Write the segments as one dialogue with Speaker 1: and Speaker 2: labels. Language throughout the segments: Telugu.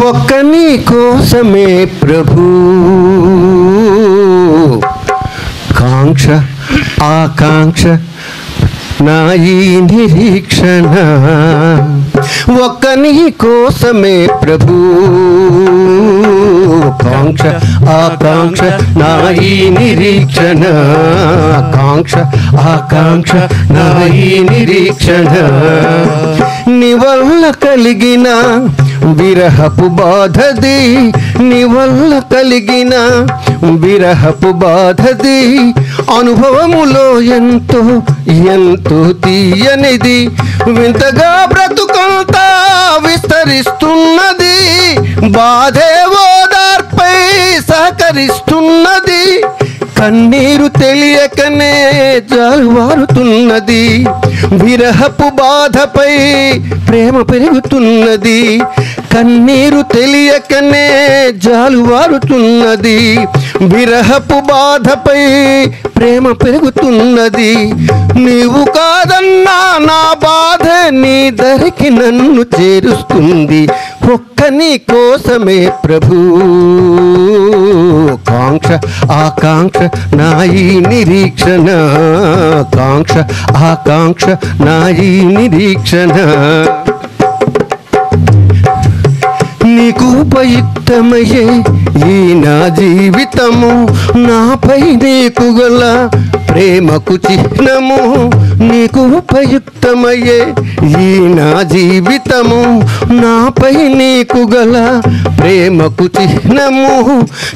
Speaker 1: ఒక్క నీ కోసమే ప్రభు కాంక్ష ఆకాంక్ష నా ఈ నిరీక్షణ ఒక్క నీ కోసమే ప్రభు కాంక్ష ఆకాంక్ష నా ఈ నిరీక్షణ కాంక్ష ఆకాంక్ష నా ఈ నిరీక్షణ నీ వల్ల కలిగిన విరహపు బాధది నీ వల్ల కలిగిన విరహపు బాధది అనుభవములో ఎంతో ఎంతో తీయనిది వింతగా బ్రతుకంతా విస్తరిస్తున్నది బాధే ఓదార్పై సహకరిస్తున్నది కన్నీరు తెలియకనే జాలువారుతున్నది విరహపు బాధపై ప్రేమ పెరుగుతున్నది కన్నీరు తెలియకనే జాలువారుతున్నది విరహపు బాధపై ప్రేమ పెరుగుతున్నది నీవు కాదన్నా నా బాధ నీ దరికి నన్ను చేరుస్తుంది ఒక్క నీ కోసమే ప్రభు కాంక్ష ఆకాంక్ష నా ఈ నిరీక్షణ కాంక్ష ఆకాంక్ష నా ఈ నిరీక్షణ నీకు ఉపయుక్తమయ్యే ఈ నా జీవితము నాపై నీకు గల ప్రేమకు చిహ్నము నీకు ఉపయుక్తమయ్యే ఈ నా జీవితము నాపై నీకు గల ప్రేమకు చిహ్నము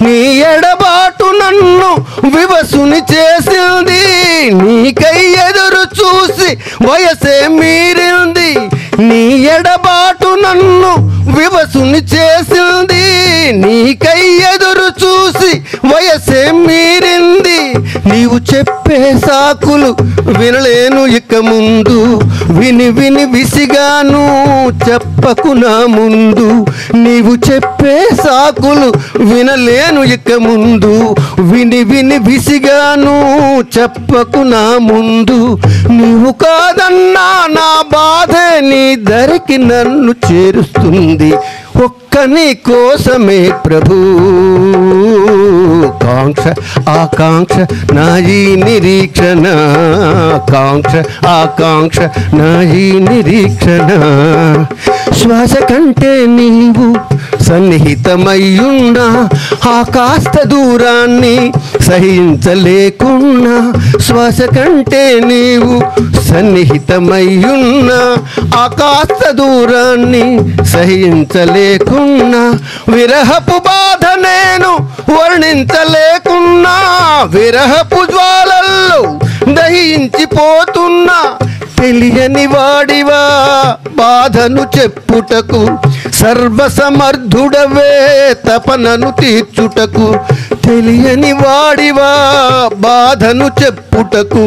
Speaker 1: నీ ఎడబాటు నన్ను వివసుని చేసింది నీకై ఎదురు చూసి వయసే మీరింది నీ ఎడబాటు నన్ను వివసుని చేసింది నీకై ఎదురు చూసి వయసే మీరింది నీవు చెప్పే సాకులు వినలేను ఇక ముందు విని విని విసిగాను చెప్పకు నా ముందు నీవు చెప్పే సాకులు వినలేను ఇక ముందు విని విని విసిగాను చెప్పకు నా ముందు నీవు కాదన్నా నా బాధ నీ దరికి నన్ను చేరుస్తుంది ఒక్క నీ కోసమే ప్రభు కాంక్ష ఆకాంక్ష నా ఈ నిరీక్షణ కాంక్ష ఆకాంక్ష నా ఈ నిరీక్షణ శ్వాస కంటే నీవు సన్నిహితమయ్యున్నా ఆ కాస్త దూరాన్ని సహించలేకున్నా శ్వాస కంటే నీవు సన్నిహితమయ్యున్నా ఆ కాస్త దూరాన్ని సహించలేకున్నా విరహపు బాధ నేను వర్ణించలేకున్నా విరహపు జ్వాలల్లో దహించిపోతున్నా తెలియని వాడివా బాధను చెప్పుటకు సర్వసమర్థుడవే తపనను తీర్చుటకు తెలియని వాడివా బాధను చెప్పుటకు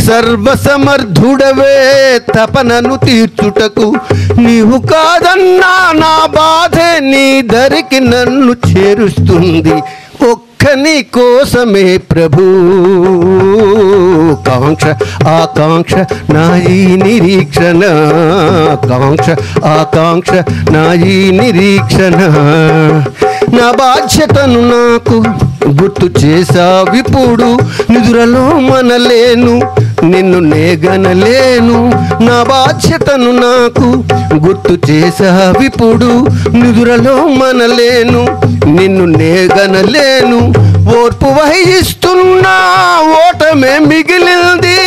Speaker 1: సర్వసమర్థుడవే తపనను తీర్చుటకు నీవు కాదన్నా నా బాధే నీ దరికి నన్ను చేరుస్తుంది ఒక్క నీ కోసమే ప్రభు కాంక్ష ఆకాంక్ష నా ఈ నిరీక్షణ కాంక్ష ఆకాంక్ష నా ఈ నిరీక్షణ నా బాధ్యతను నాకు గుర్తు చేసావిప్పుడు నిదురలో మనలేను నిన్ను నేగనలేను నా బాధ్యతను నాకు గుర్తు చేసావిప్పుడు నిదురలో మనలేను నిన్ను నేగనలేను ఓర్పు వహిస్తున్నా ఓటమే మిగిలింది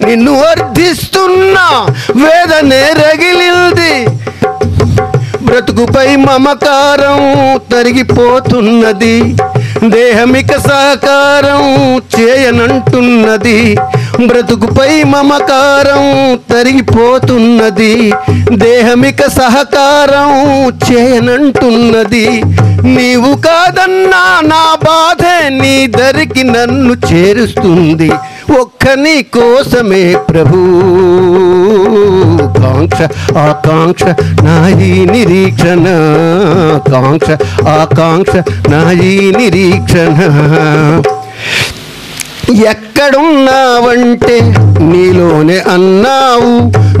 Speaker 1: నిన్ను అర్థిస్తున్నా వేదనే రగిలింది బ్రతుకుపై మమకారం తరిగిపోతున్నది దేహమిక సహకారం చేయనంటున్నది బ్రతుకుపై మమకారం తరిగిపోతున్నది దేహమిక సహకారం చేయనంటున్నది నీవు కాదన్నా నా బాధే నీ దరికి నన్ను చేరుస్తుంది ఒక్క నీ కోసమే ప్రభు కాంక్ష ఆకాంక్ష నా ఈ నిరీక్షణ కాంక్ష ఆకాంక్ష నా ఈ నిరీక్షణ ఎక్కడున్నావంటే నీలోనే అన్నావు,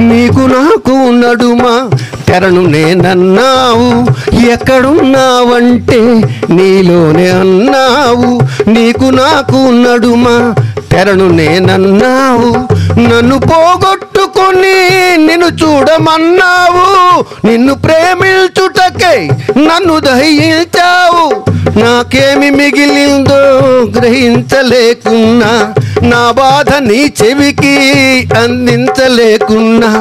Speaker 1: నీకు నాకు నడుమ తెరను నేనన్నావు. ఎక్కడున్నావంటే నీలోనే అన్నావు, నీకు నాకు నడుమ తెరను నేనన్నావు. నన్ను పోగొట్టుకొని నిన్ను చూడమన్నావు, నిన్ను ప్రేమించుటకై నన్ను దహించావు. నాకేమి మిగిలిందో గ్రహించలేకున్నా, నా బాధ నీ చెవికి అందించలేకున్నా.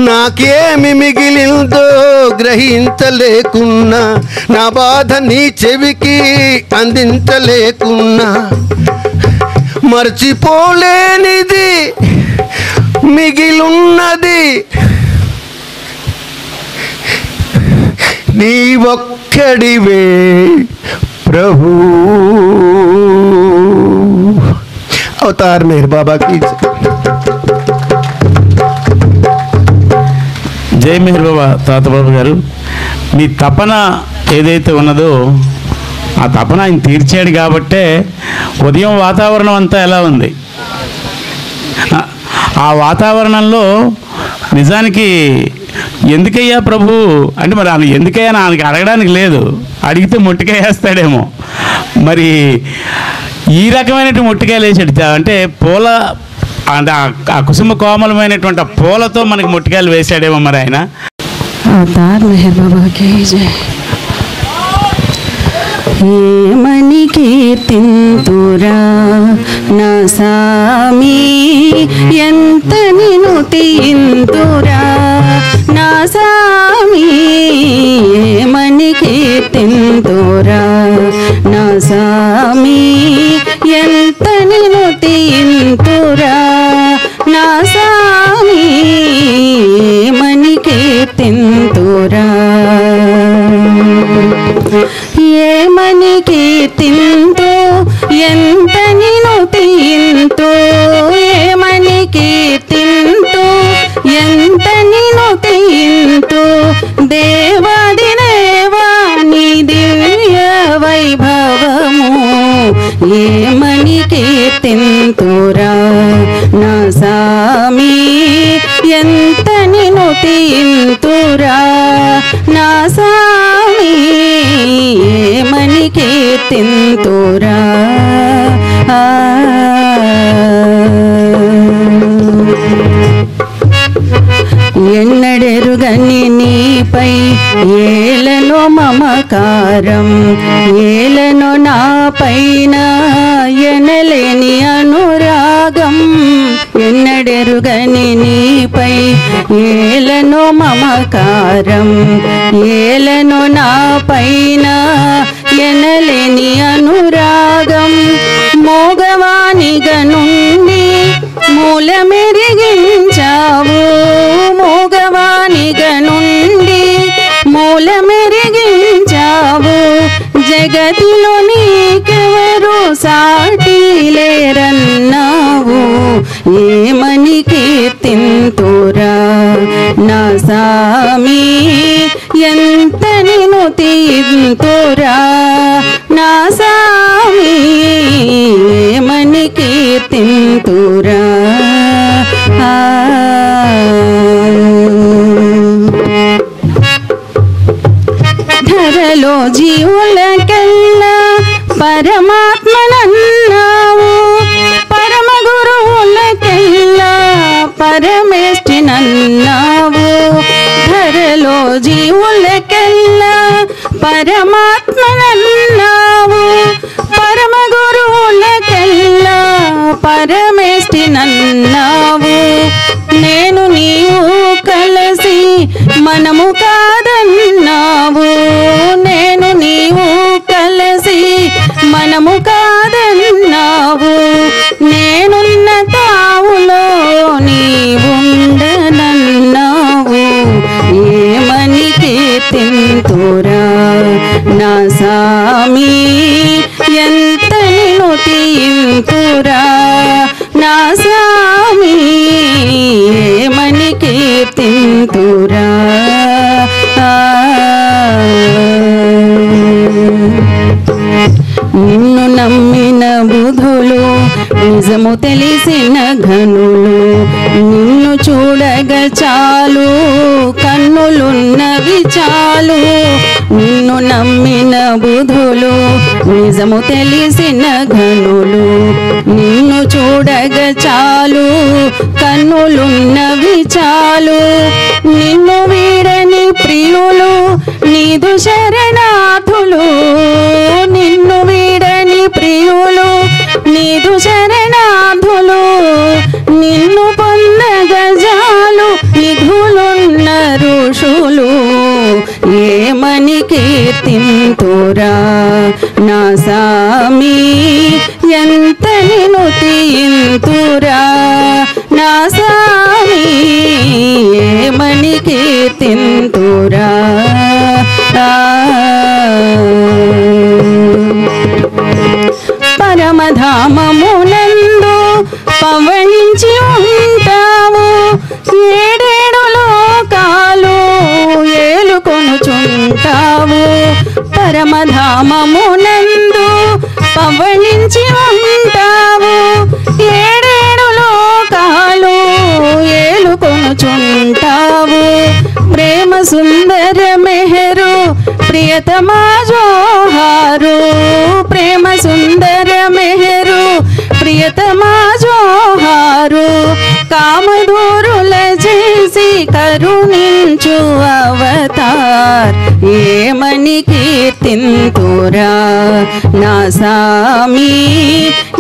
Speaker 1: నాకేమి మిగిలిందో గ్రహించలేకున్నా, నా బాధ నీ చెవికి అందించలేకున్నా. మర్చిపోలేనిది మిగిలున్నది నీ ఒక్కడివే ప్రభు. అవతార్ మెహర్ బాబా की
Speaker 2: జై మెహర్ బాబా. తాతబాబు గారు, మీ తపన ఏదైతే ఉన్నదో ఆ తపన ఆయన తీర్చాడు కాబట్టే ఉదయం వాతావరణం అంతా ఎలా ఉంది. ఆ వాతావరణంలో నిజానికి ఎందుకయ్యా ప్రభు అంటే మరి ఆయన ఎందుకయ్యా ఆయనకి అడగడానికి లేదు, అడిగితే మొట్టికాయేస్తాడేమో. మరి ఈ రకమైనటువంటి మొట్టికాయలు వేసాడు అంటే పూల అంటే ఆ కుసుమ కోమలమైనటువంటి ఆ పూలతో మనకి మొట్టికాయలు వేసాడేమో మరి ఆయన.
Speaker 3: అవతార్ మెహర్ బాబాకి జై. ఏమని కీర్తింతురా నా సామి, ఎంత నిను తీయింతురా నా సామి. ఏమని కీర్తింతురా నా సామి, ఎంత నిను తీయింతురా నా సామి. ఏమని కీర్తింతురా, ఏమని కీర్తింతు, ఎంత నిను తీయింతు. ఏమని కీర్తింతు, ఎంత నిను తీయింతు. దేవాది దేవా నీ దివ్య వైభవము, ఏమని కీర్తింతురా నా సామి, ఎంత నిను తీయింతురా నా సామి. ఏమని కీర్తింతురా. ఎన్నడెరుగని నీపై ఏలను మమకారం, ఏలను నా పైన ఎనలేని అనురాగం. ఎన్నడెరుగని నీపై ఏలను మమకారం, ఏలను నా పైన ఎనలేని అనురాగం. మోగవానిగా నుండి మూలమెరిగించావు, మోగవానిగా నుండి మూలమెరిగించావు. జగతిలో నీకెవరు సాటి లేరన్నావు. ఏమని కీర్తింతురా నా సామి, ఎంత నిను తీయింతురా నా సామి. ఏమని కీర్తింతురా. ధరలో జీవులకెల్లా పరమాత్మనన్నావు, పరమ గురువులకెల్లా పరమేష్ఠినన్నావు. ధరలో జీవులకెల్లా పరమాత్మనన్నావు, పరమ గురువులకెల్లా పరమేష్ఠినన్నావు. నేను నీవు కలిసి మనము కాదన్నావు, నేను నీవు కలిసి మనము కాదన్నావు. నేనున్న తావులో నీవుండనన్నావు. ఏమని కీర్తింతురా నా సామి, ఎంత నిను తీయింతురా నా సామి. ఏమని కీర్తింతురా. నిన్ను నమ్మిన బుధులు నిజం చాలు. నిన్ను నమ్మిన బుధులు నిజము తెలిసిన ఘనులు. నిన్ను చూడగ చాలు కన్నులున్నవి చాలు. నిన్ను వీడని ప్రియులు నీదు శరణార్థులు. నిన్ను వీడని ప్రియులు నీదు శరణార్థులు. నిన్ను పొందగ చాలు నిధులున్న ఋషులు. ఏమని కీర్తింతురా నా సామి ఎంత నిన్ను తీయింతురా నా సామి ఏమని కీర్తింతురా. పరమధామమునందు పవళించి ఉంటావు. ఏడేడు లోకాలు ఏలుకొనుచుంటావు. పరమధామమునందు పవళించి ఉంటావు. ఏడేడు లోకాలు ఏలుకొనుచుంటావు. ప్రేమ సుందర మెహరు ప్రియతమా జోహారు. ప్రేమ సుందర మెహరు ప్రియతమా జోహారు. కామదూరుల చేసి కరుణించు అవతార్. ఏమని కీర్తింతురా నా సామి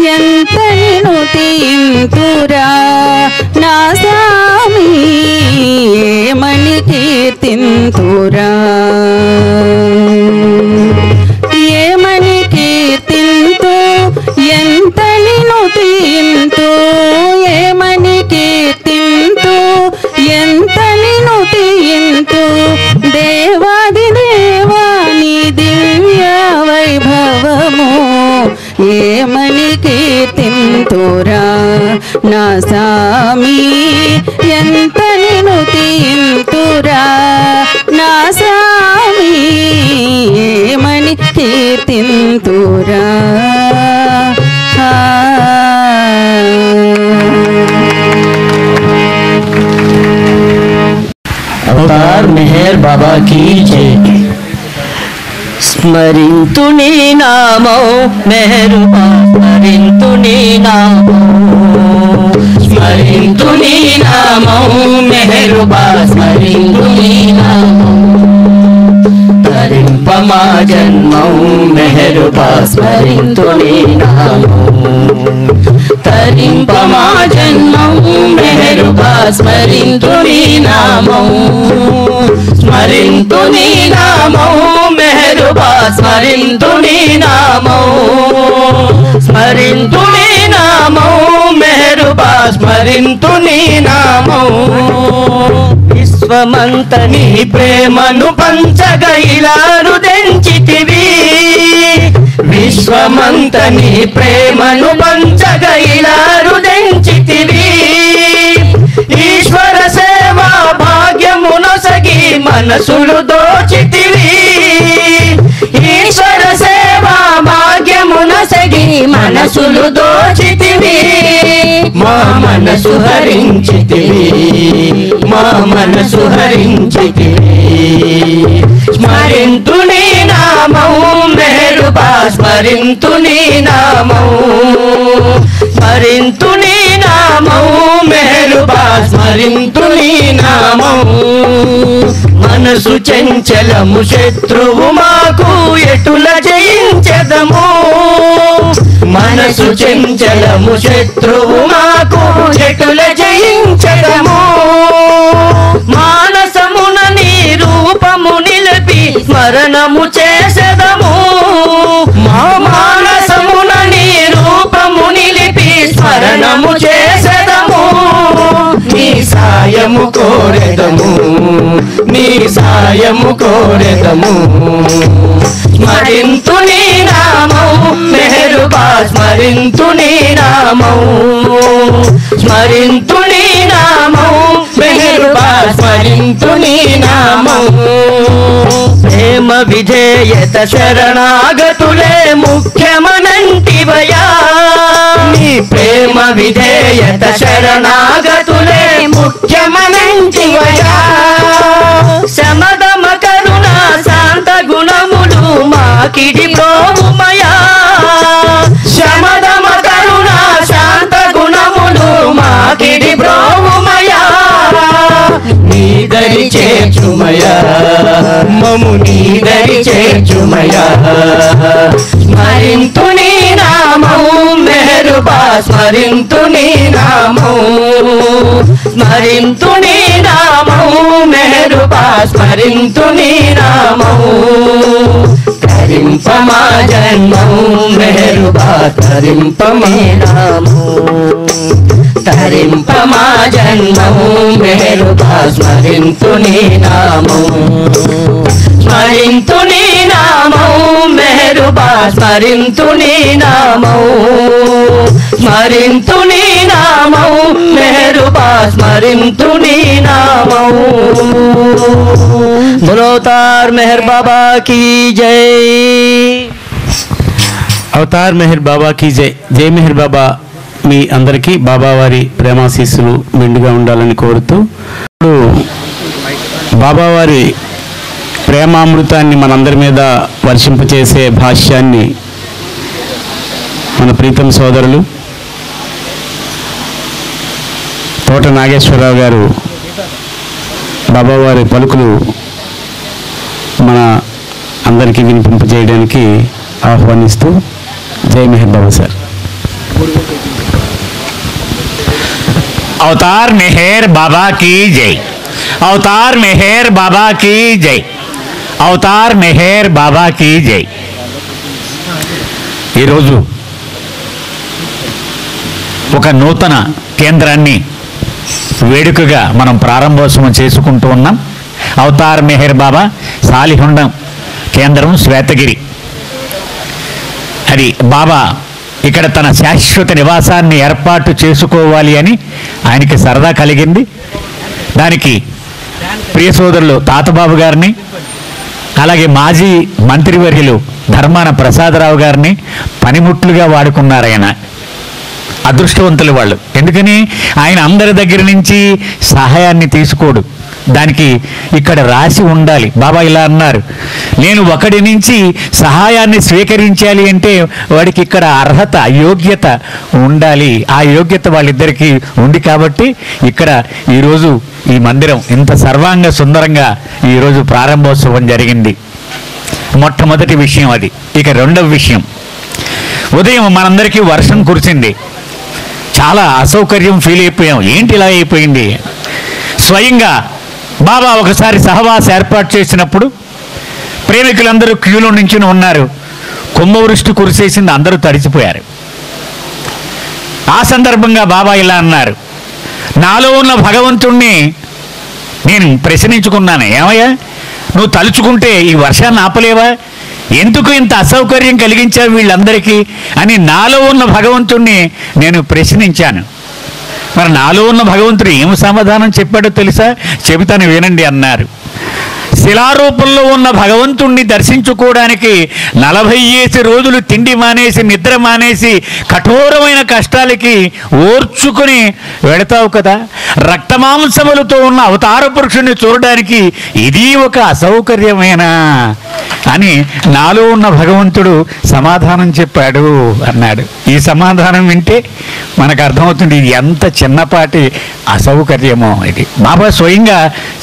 Speaker 3: ఎంత నిన్ను తీయింతురా నా సామి ఏమని కీర్తింతురా. ఏమని కీర్తింతు ఎంత నిన్ను తీయింతు. ఏమని కీర్తింతు ఎంత నిన్ను తీయింతు. దేవాది దేవా నీ దివ్య వైభవము. ఏమని కీర్తింతురా నా సామి ఎంత నిన్ను తీయింతురా నా సామి ఏమని కీర్తింతురా.
Speaker 4: अवतार मेहर बाबा की जय. स्मरिंतु नी नामो मेहरुबा स्मरिंतु नी नामो. स्मरिंतु नी नामो मेहरुबा स्मरिंतु नी नामो. तरिंपमा जन्मो मेहरुबा स्मरिंतु नी नामो. तरिंपमा जन्मो मेहरुबा स्मरिंतु नी नामो. स्मरिंतु नी नामो मेहरुबा स्मरिंतु नी नामो. स्मरिंतु नी नामो मेहरुबा स्मरिंतु नी नामो. విశ్వమంత నీ ప్రేమను పంచగైలారు దెంచితివి. విశ్వమంత నీ ప్రేమను పంచగైలారు దెంచితివి. ఈశ్వర సేవా భాగ్యమునొసగి మనసులు దోచితివి. ఈశ్వర సేవా భాగ్యమునొసగి మనసులు దోచితివి. మా మనసు హరించితివి. మా మనసు హరించితివి. స్మరింతు నీ నామం మెహరుబా స్మరింతు నీ నామం. స్మరింతు నీ నామం మెహరుబా స్మరింతు నీ నామం. మనసు చంచలము శత్రువు మాకు ఎటుల జయించెదము. మనసు చంచలము శత్రువు మాకు ఎటుల జయించెదము. మానసమున నీ రూపము నిలిపి స్మరణము చేసెదము. మా మానసమున నీ రూపము నిలిపి స్మరణము చేసెదము. నీ సాయము కోరెదము. నీ సాయము కోరెదము. స్మరింతు నీ నామం మెహరుబా స్మరింతు నీ నామం. స్మరింతు నీ నామం మెహరుబా స్మరింతు నీ నామం. ప్రేమ విధేయత శరణాగతులే ముఖ్యమనంటివయా. నీ ప్రేమ విధేయత శరణాగతులే ముఖ్యమనంటివయా. సమదమ కరుణా మమ్ము నీదరి చేర్చుమయా స్మరింతు నీ నామము మెహరుబా స్మరింతు నీ నామము స్మరింతు నీ నామము మెహరుబా స్మరింతు నీ నామము తరింప మా జన్మము మెహరుబా తరింప మీ నామము తరింప మా జన్మము మెహరుబా స్మరింతు నీ నామము స్మరింతు నీ నామము మెహరుబా స్మరింతు నీ నామము స్మరింతు నీ నామము మెహరుబా స్మరింతు నీ నామము बोलो अवतार मेहर बाबा की जय
Speaker 2: అవతార్ మెహర్ బాబా కీ జై. జై మెహర్ బాబా. మీ అందరికీ బాబా వారి ప్రేమాశీస్సులు మెండుగా ఉండాలని కోరుతూ ఇప్పుడు బాబావారి ప్రేమామృతాన్ని మనందరి మీద వర్షింపచేసే భాష్యాన్ని మన ప్రీతం సోదరులు తోట నాగేశ్వరరావు గారు బాబావారి పలుకులు మన అందరికీ వినిపింపజేయడానికి ఆహ్వానిస్తూ జై మెహర్ బాబా సార్.
Speaker 5: अवतार मेहर बाबा की जय. अवतार मेहर बाबा की जय. अवतार मेहर बाबा की जय. ఈరోజు ఒక నూతన కేంద్రాన్ని వేడుకగా మనం ప్రారంభోత్సవం చేసుకుంటూ ఉన్నాం. అవతార్ మెహర్ బాబా సాలిహుండం కేంద్రం శ్వేతగిరి. అది బాబా ఇక్కడ తన శాశ్వత నివాసాన్ని ఏర్పాటు చేసుకోవాలి అని ఆయనకి సరదా కలిగింది. దానికి ప్రియ సోదరులు తాతబాబు గారిని, అలాగే మాజీ మంత్రివర్యులు ధర్మాన ప్రసాదరావు గారిని పనిముట్లుగా వాడుకున్నారు. ఆయన అదృష్టవంతులు వాళ్ళు. ఎందుకని ఆయన అందరి దగ్గర నుంచి సహాయాన్ని తీసుకోడు. దానికి ఇక్కడ రాసి ఉండాలి. బాబా ఇలా అన్నారు, నేను ఒకడి నుంచి సహాయాన్ని స్వీకరించాలి అంటే వాడికి ఇక్కడ అర్హత యోగ్యత ఉండాలి. ఆ యోగ్యత వాళ్ళిద్దరికీ ఉంది కాబట్టి ఇక్కడ ఈరోజు ఈ మందిరం ఇంత సర్వాంగ సుందరంగా ఈరోజు ప్రారంభోత్సవం జరిగింది. మొట్టమొదటి విషయం అది. ఇక రెండవ విషయం, ఉదయం మనందరికీ వర్షం కురిసింది. చాలా అసౌకర్యం ఫీల్ అయిపోయాం. ఏంటి ఇలా అయిపోయింది? స్వయంగా బాబా ఒకసారి సహవాస ఏర్పాటు చేసినప్పుడు ప్రేమికులందరూ క్యూలో నుంచి ఉన్నారు. కుంభవృష్టి కురిసేసింది, అందరూ తడిసిపోయారు. ఆ సందర్భంగా బాబా ఇలా అన్నారు, నాలో ఉన్న భగవంతుణ్ణి నేను ప్రశ్నించుకున్నాను. ఏమయ్యా, నువ్వు తలుచుకుంటే ఈ వర్షాన్ని ఆపలేవా? ఎందుకు ఇంత అసౌకర్యం కలిగించావు వీళ్ళందరికీ అని నాలో ఉన్న భగవంతుణ్ణి నేను ప్రశ్నించాను. మరి నాలో ఉన్న భగవంతుడు ఏం సమాధానం చెప్పాడో తెలుసా? చెబుతాను వినండి అన్నారు. శిలారూపంలో ఉన్న భగవంతుణ్ణి దర్శించుకోవడానికి 40 రోజులు తిండి మానేసి నిద్ర మానేసి కఠోరమైన కష్టాలకి ఓర్చుకుని వెళతావు కదా. రక్తమాంసములతో ఉన్న అవతార పురుషుణ్ణి చూడడానికి ఇది ఒక అసౌకర్యమేనా అని నాలో ఉన్న భగవంతుడు సమాధానం చెప్పాడు అన్నాడు. ఈ సమాధానం వింటే మనకు అర్థమవుతుంది ఇది ఎంత చిన్నపాటి అసౌకర్యమో. ఇది బాబా స్వయంగా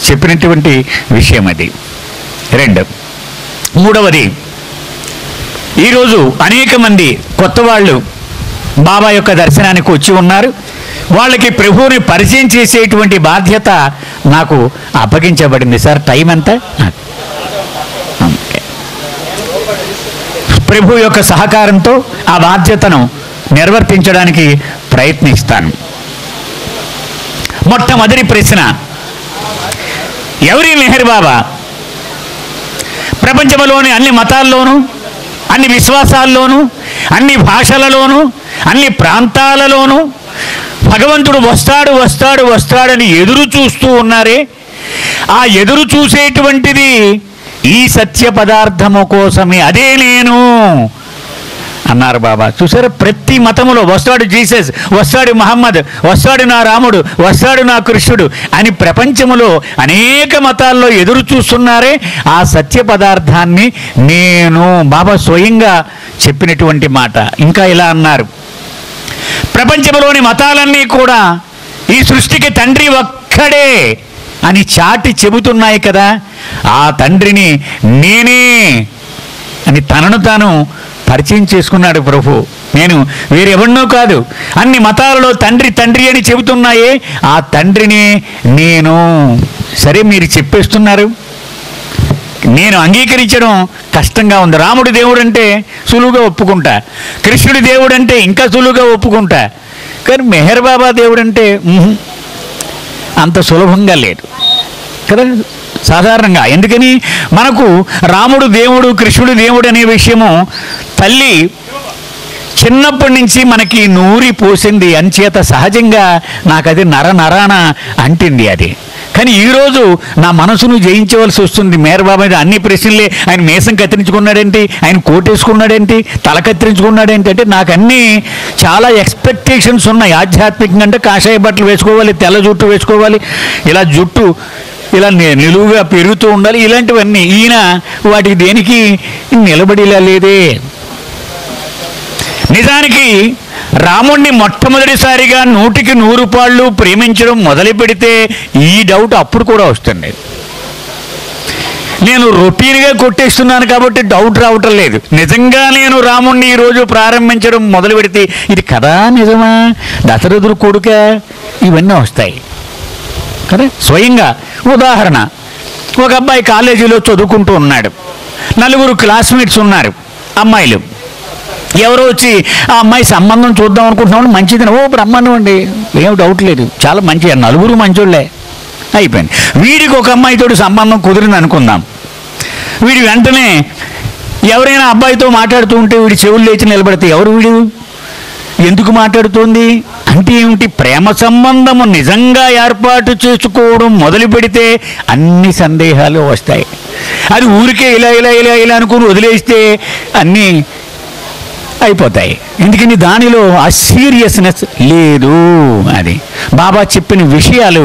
Speaker 5: చెప్పినటువంటి విషయం అది. మూడవది, ఈరోజు అనేక మంది కొత్త వాళ్ళు బాబా యొక్క దర్శనానికి వచ్చి ఉన్నారు. వాళ్ళకి ప్రభువుని పరిచయం చేసేటువంటి బాధ్యత నాకు అప్పగించబడింది. సార్ టైం ఎంత? ప్రభు యొక్క సహకారంతో ఆ బాధ్యతను నిర్వర్తించడానికి ప్రయత్నిస్తాను. మొట్టమొదటి ప్రశ్న, ఎవరి మెహర్ బాబా? ప్రపంచంలోని అన్ని మతాల్లోనూ, అన్ని విశ్వాసాల్లోనూ, అన్ని భాషలలోనూ, అన్ని ప్రాంతాలలోనూ భగవంతుడు వస్తాడు వస్తాడు వస్తాడని ఎదురు చూస్తూ ఉన్నారే. ఆ ఎదురు చూసేటువంటిది ఈ సత్య పదార్థము కోసమే. అదే నేను అన్నారు బాబా. చూసారా, ప్రతి మతములో వస్తాడు జీసస్, వస్తాడు మహమ్మద్, వస్తాడు నా రాముడు, వస్తాడు నా కృష్ణుడు అని ప్రపంచములో అనేక మతాల్లో ఎదురు చూస్తున్నారే. ఆ సత్య పదార్థాన్ని నేను, బాబా స్వయంగా చెప్పినటువంటి మాట. ఇంకా ఇలా అన్నారు, ప్రపంచంలోని మతాలన్నీ కూడా ఈ సృష్టికి తండ్రి ఒక్కడే అని చాటి చెబుతున్నాయి కదా, ఆ తండ్రిని నేనే అని తనను తాను పరిచయం చేసుకున్నాడు ప్రభు. నేను వేరెవరినో కాదు, అన్ని మతాలలో తండ్రి తండ్రి అని చెబుతున్నాయే, ఆ తండ్రిని నేను. సరే, మీరు చెప్పేస్తున్నారు, నేను అంగీకరించడం కష్టంగా ఉంది. రాముడి దేవుడు అంటే సులువుగా ఒప్పుకుంటా, కృష్ణుడి దేవుడు అంటే ఇంకా సులువుగా ఒప్పుకుంటా, కానీ మెహర్ బాబా దేవుడు అంటే అంత సులభంగా లేదు కదా సాధారణంగా. ఎందుకని మనకు రాముడు దేవుడు కృష్ణుడు దేవుడు అనే విషయము తల్లి చిన్నప్పటి నుంచి మనకి నూరి పోసింది, అంచేత సహజంగా నాకు అది నరాన అంటింది అది. కానీ ఈరోజు నా మనసును జయించవలసి వస్తుంది. మేరబాబు మీద అన్ని ప్రశ్నలే, ఆయన మీసం కత్తిరించుకున్నాడేంటి, ఆయన కోటేసుకున్నాడేంటి, తల కత్తిరించుకున్నాడేంటి అంటే నాకు అన్నీ చాలా ఎక్స్పెక్టేషన్స్ ఉన్నాయి. ఆధ్యాత్మికంగా అంటే కాషాయ బట్టలు వేసుకోవాలి, తెల్ల జుట్టు వేసుకోవాలి, ఇలా జుట్టు ఇలా నిలువుగా పెరుగుతూ ఉండాలి, ఇలాంటివన్నీ. ఈయన వాటికి దేనికి నిలబడిలా లేదే. నిజానికి రాముణ్ణి మొట్టమొదటిసారిగా 100కి 100 పాళ్ళు ప్రేమించడం మొదలు పెడితే ఈ డౌట్ అప్పుడు కూడా వస్తుంది. నేను రొటీన్గా కొట్టేస్తున్నాను కాబట్టి డౌట్ రావటం లేదు. నిజంగా నేను రాముణ్ణి ఈరోజు ప్రారంభించడం మొదలు పెడితే ఇది కదా నిజమా, దశరథుడు కొడుక, ఇవన్నీ వస్తాయి కదా. స్వయంగా ఉదాహరణ, ఒక అబ్బాయి కాలేజీలో చదువుకుంటూ ఉన్నాడు, 4 క్లాస్మేట్స్ ఉన్నారు అమ్మాయిలు. ఎవరో వచ్చి ఆ అమ్మాయి సంబంధం చూద్దాం అనుకుంటున్నామని, మంచిది, ఓ బ్రహ్మాండం అండి, ఏం డౌట్ లేదు, చాలా మంచిది, 4 మంచోళ్ళే, అయిపోయింది. వీడికి ఒక అమ్మాయితో సంబంధం కుదిరింది అనుకుందాం. వీడి వెంటనే ఎవరైనా అబ్బాయితో మాట్లాడుతూ ఉంటే వీడి చెవులు లేచి నిలబడితే ఎవరు వీడు, ఎందుకు మాట్లాడుతోంది అంటే ఏమిటి, ప్రేమ సంబంధము నిజంగా ఏర్పాటు చేసుకోవడం మొదలు పెడితే అన్ని సందేహాలు వస్తాయి. అది ఊరికే ఇలా ఇలా ఇలా ఇలా అనుకుని వదిలేస్తే అన్నీ అయిపోతాయి. ఎందుకని దానిలో ఆ సీరియస్నెస్ లేదు. అది బాబా చెప్పిన విషయాలు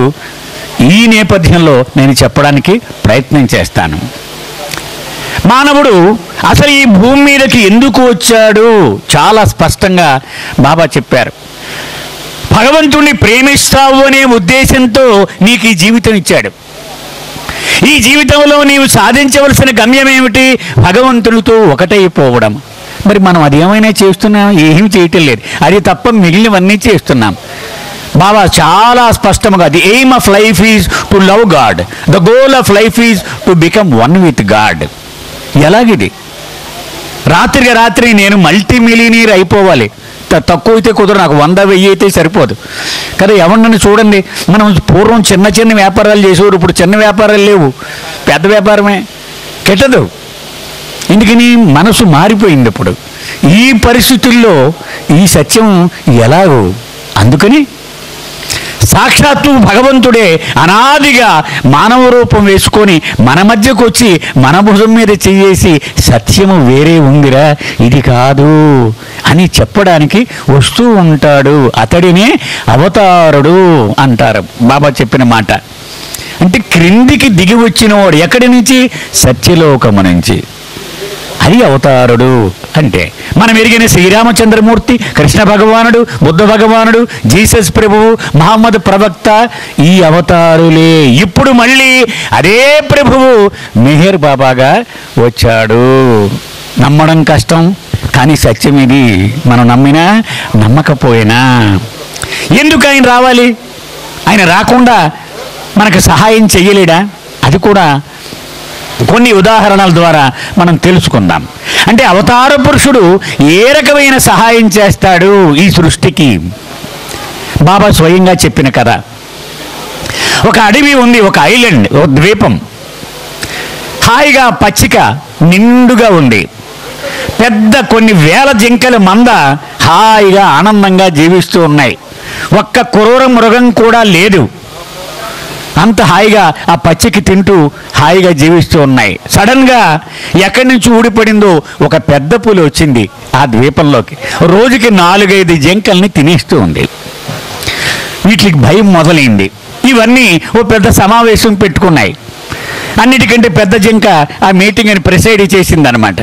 Speaker 5: ఈ నేపథ్యంలో నేను చెప్పడానికి ప్రయత్నం చేస్తాను. మానవుడు అసలు ఈ భూమి మీదకి ఎందుకు వచ్చాడు చాలా స్పష్టంగా బాబా చెప్పారు. భగవంతుణ్ణి ప్రేమిస్తావు అనే ఉద్దేశంతో నీకు ఈ జీవితం ఇచ్చాడు. ఈ జీవితంలో నీవు సాధించవలసిన గమ్యం ఏమిటి, భగవంతునితో ఒకటైపోవడం. మరి మనం అది ఏమైనా చేస్తున్నాం, ఏమీ చేయటం లేదు. అది తప్ప మిగిలినవన్నీ చేస్తున్నాం. బాబా చాలా స్పష్టంగా, the aim of life is to love God, the goal of life is to become one with God. ఎలాగిది, రాత్రికి రాత్రి నేను మల్టీ మిలియనీర్ అయిపోవాలి, తక్కువ అయితే కుదరదు, నాకు 100, 1000 అయితే సరిపోదు కదా. ఎవరినైనా చూడండి, మనం పూర్వం చిన్న చిన్న వ్యాపారాలు చేసేవారు, ఇప్పుడు చిన్న వ్యాపారాలు లేవు, పెద్ద వ్యాపారమే కెట్టదు. ఎందుకని మనసు మారిపోయింది. ఇప్పుడు ఈ పరిస్థితుల్లో ఈ సత్యం ఎలాగో, అందుకని సాక్షాత్తు భగవంతుడే అనాదిగా మానవ రూపం వేసుకొని మన మధ్యకు వచ్చి మన భుజం మీద చెయ్యేసి సత్యము వేరే ఉందిరా, ఇది కాదు అని చెప్పడానికి వస్తూ ఉంటాడు. అతడినే అవతారుడు అంటారు బాబా చెప్పిన మాట. అంటే క్రిందికి దిగి వచ్చినవాడు ఎక్కడి నుంచి, సత్యలోకము నుంచి. అది అవతారుడు అంటే. మనం ఎరిగిన శ్రీరామచంద్రమూర్తి, కృష్ణ భగవానుడు, బుద్ధ భగవానుడు, జీసస్ ప్రభువు, మహమ్మద్ ప్రవక్త, ఈ అవతారులే. ఇప్పుడు మళ్ళీ అదే ప్రభువు మెహర్ బాబాగా వచ్చాడు. నమ్మడం కష్టం, కానీ సత్యం ఇది. మనం నమ్మినా నమ్మకపోయినా. ఎందుకు ఆయన రావాలి, ఆయన రాకుండా మనకు సహాయం చెయ్యలేడా, అది కూడా కొన్ని ఉదాహరణల ద్వారా మనం తెలుసుకుందాం. అంటే అవతార పురుషుడు ఏ రకమైన సహాయం చేస్తాడు ఈ సృష్టికి, బాబా స్వయంగా చెప్పిన కథ. ఒక అడవి ఉంది, ఒక ఐలాండ్, ఒక ద్వీపం, హాయిగా పచ్చిక నిండుగా ఉంది. పెద్ద కొన్ని వేల జింకల మంద హాయిగా ఆనందంగా జీవిస్తూ ఉన్నాయి. ఒక్క క్రూర మృగం కూడా లేదు. అంత హాయిగా ఆ పచ్చికి తింటూ హాయిగా జీవిస్తూ ఉన్నాయి. సడన్గా ఎక్కడి నుంచి ఊడిపడిందో ఒక పెద్ద పులి వచ్చింది ఆ ద్వీపంలోకి. రోజుకి 4-5 జింకల్ని తినేస్తూ ఉంది. వీటికి భయం మొదలైంది. ఇవన్నీ ఓ పెద్ద సమావేశం పెట్టుకున్నాయి. అన్నిటికంటే పెద్ద జింక ఆ మీటింగ్ అని ప్రిసైడ్ చేసింది అనమాట.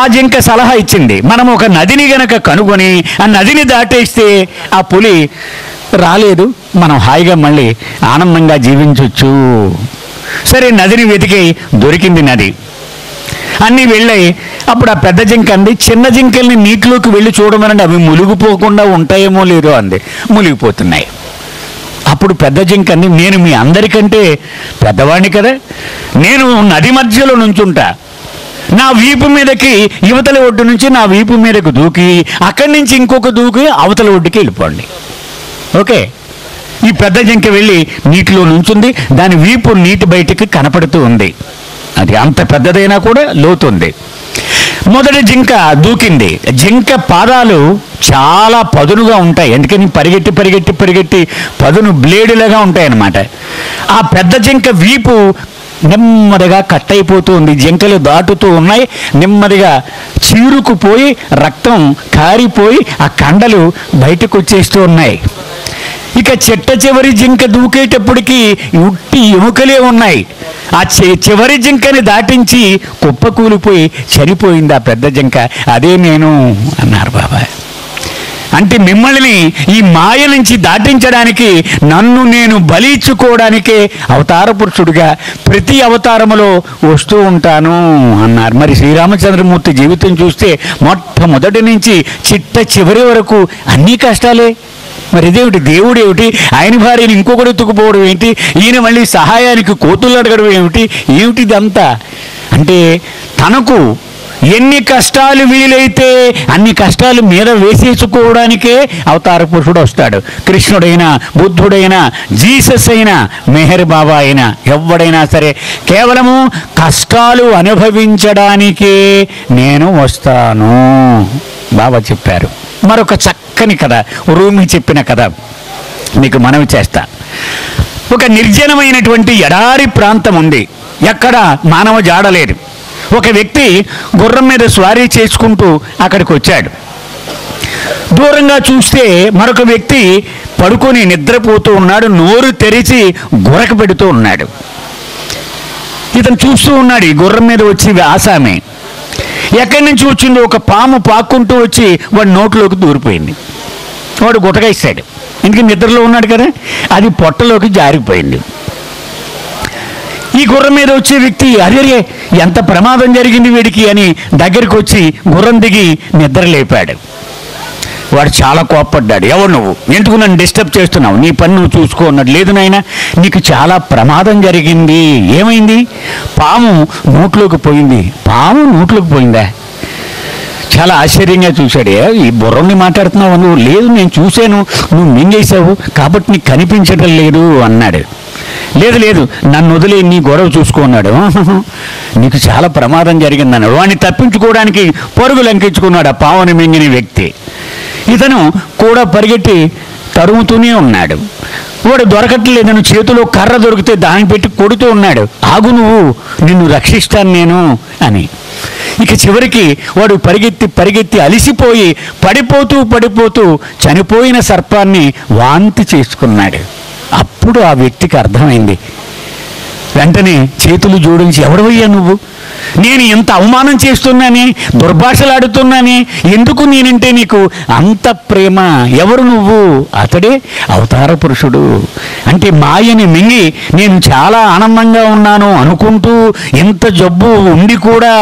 Speaker 5: ఆ జింక సలహా ఇచ్చింది, మనం ఒక నదిని గనక కనుగొని ఆ నదిని దాటేస్తే ఆ పులి రాలేదు, మనం హాయిగా మళ్ళీ ఆనందంగా జీవించవచ్చు. సరే, నదిని వెతికి దొరికింది నది, అన్నీ వెళ్ళాయి. అప్పుడు ఆ పెద్ద జింక అంది, చిన్న జింకల్ని నీటిలోకి వెళ్ళి చూడమనండి, అవి మునిగిపోకుండా ఉంటాయేమో లేదో అంది. మునిగిపోతున్నాయి. అప్పుడు పెద్ద జింక అంది, నేను మీ అందరికంటే పెద్దవాడిని కదా, నేను నది మధ్యలో నుంచుంటా, నా వీపు మీదకి యువతల ఒడ్డు నుంచి నా వీపు మీదకు దూకి అక్కడి నుంచి ఇంకొక దూకి అవతల ఒడ్డుకి వెళ్ళిపోండి. ఓకే, ఈ పెద్ద జింక వెళ్ళి నీటిలో నుంచుంది. దాని వీపు నీటి బయటికి కనపడుతూ ఉంది. అది అంత పెద్దదైనా కూడా లోతుంది. మొదటి జింక దూకింది. జింక పాదాలు చాలా పదునుగా ఉంటాయి, ఎందుకని పరిగెట్టి పరిగెట్టి పరిగెట్టి పదును బ్లేడులాగా ఉంటాయన్నమాట. ఆ పెద్ద జింక వీపు నెమ్మదిగా కట్ అయిపోతూ ఉంది. జింకలు దాటుతూ ఉన్నాయి, నెమ్మదిగా చీరుకుపోయి రక్తం కారిపోయి ఆ కండలు బయటకు వచ్చేస్తూ ఉన్నాయి. ఇక చిట్ట చివరి జింక దూకేటప్పటికి ఉట్టి ఎముకలే ఉన్నాయి. ఆ చివరి జింకని దాటించి కుప్పకూలిపోయి చనిపోయింది ఆ పెద్ద జింక. అదే నేను అన్నారు బాబా. అంటే మిమ్మల్ని ఈ మాయ నుంచి దాటించడానికి, నన్ను నేను బలిచ్చుకోవడానికే అవతార పురుషుడిగా ప్రతి అవతారములో వస్తూ ఉంటాను అన్నారు. మరి శ్రీరామచంద్రమూర్తి జీవితం చూస్తే మొట్టమొదటి నుంచి చిట్ట చివరి వరకు అన్నీ కష్టాలే. మరి ఇదేమిటి, దేవుడు ఏమిటి, ఆయన భార్యని ఇంకొకరు ఎత్తుకుపోవడం ఏంటి, ఈయన మళ్ళీ సహాయానికి కోతులు అడగడం ఏమిటి, ఏమిటిదంతా అంటే తనకు ఎన్ని కష్టాలు వీలైతే అన్ని కష్టాలు మీద వేసేసుకోవడానికే అవతార పురుషుడు వస్తాడు. కృష్ణుడైనా, బుద్ధుడైనా, జీసస్ అయినా, మెహర్ బాబా అయినా, ఎవడైనా సరే కేవలము కష్టాలు అనుభవించడానికే నేను వస్తాను బాబా చెప్పారు. మరొక చక్కని కథ, రూమి చెప్పిన కథ మీకు మనవి చేస్తా. ఒక నిర్జనమైనటువంటి ఎడారి ప్రాంతం ఉంది, ఎక్కడ మానవ జాడలేదు. ఒక వ్యక్తి గుర్రం మీద స్వారీ చేసుకుంటూ అక్కడికి వచ్చాడు. దూరంగా చూస్తే మరొక వ్యక్తి పడుకొని నిద్రపోతూ ఉన్నాడు, నోరు తెరిచి గురక పెడుతూ ఉన్నాడు. ఇతను చూస్తూ ఉన్నాడు. ఈ గుర్రం మీద వచ్చి ఆసామి ఎక్కడి నుంచి వచ్చిందో ఒక పాము పాక్కుంటూ వచ్చి వాడి నోట్లోకి దూరిపోయింది. వాడు గుటక ఇస్తాడు, ఇంక నిద్రలో ఉన్నాడు కదా, అది పొట్టలోకి జారిపోయింది. ఈ గుర్రం మీద వచ్చే వ్యక్తి అరే ఎంత ప్రమాదం జరిగింది వీడికి అని దగ్గరికి వచ్చి గుర్రం దిగి నిద్ర లేపాడు. వాడు చాలా కోప్పడ్డాడు. ఎవరు నువ్వు, ఎందుకు నన్ను డిస్టర్బ్ చేస్తున్నావు, నీ పని నువ్వు చూసుకో అన్నాడు. లేదు నాయన, నీకు చాలా ప్రమాదం జరిగింది. ఏమైంది? పాము నోట్లోకి పోయింది. పాము నోట్లోకి పోయిందా? చాలా ఆశ్చర్యంగా చూశాడు. ఈ బుర్రని మాట్లాడుతున్నావు నువ్వు? లేదు, నేను చూశాను, నువ్వు మింగేశావు కాబట్టి నీకు కనిపించడం లేదు అన్నాడు. లేదు లేదు, నన్ను వదిలే, నీ గొడవ చూసుకున్నాడు. నీకు చాలా ప్రమాదం జరిగిందన్నాడు. వాడిని తప్పించుకోవడానికి పరుగు లంకించుకున్నాడు ఆ పావుని మింగిన వ్యక్తి. ఇతను కూడా పరిగెట్టి తరుముతూనే ఉన్నాడు. వాడు దొరకట్లేదని చేతిలో కర్ర దొరికితే దాన్ని పెట్టి కొడుతూ ఉన్నాడు. ఆగు నువ్వు, నిన్ను రక్షిస్తాను నేను అని. ఇక చివరికి వాడు పరిగెత్తి పరిగెత్తి అలిసిపోయి పడిపోతూ పడిపోతూ చనిపోయిన సర్పాన్ని వాంతి చేసుకున్నాడు. అప్పుడు ఆ వ్యక్తికి అర్థమైంది. వెంటనే చేతులు జోడించి, ఎవడవయ్యా నువ్వు, నేను ఎంత అవమానం చేస్తున్నానే, దుర్భాషలాడుతున్నానే, ఎందుకు నేనంటే నీకు అంత ప్రేమ, ఎవరు నువ్వు? అతడే అవతార పురుషుడు. అంటే మాయని మింగి నేను చాలా ఆనందంగా ఉన్నాను అనుకుంటూ ఇంత జబ్బు ఉండి కూడా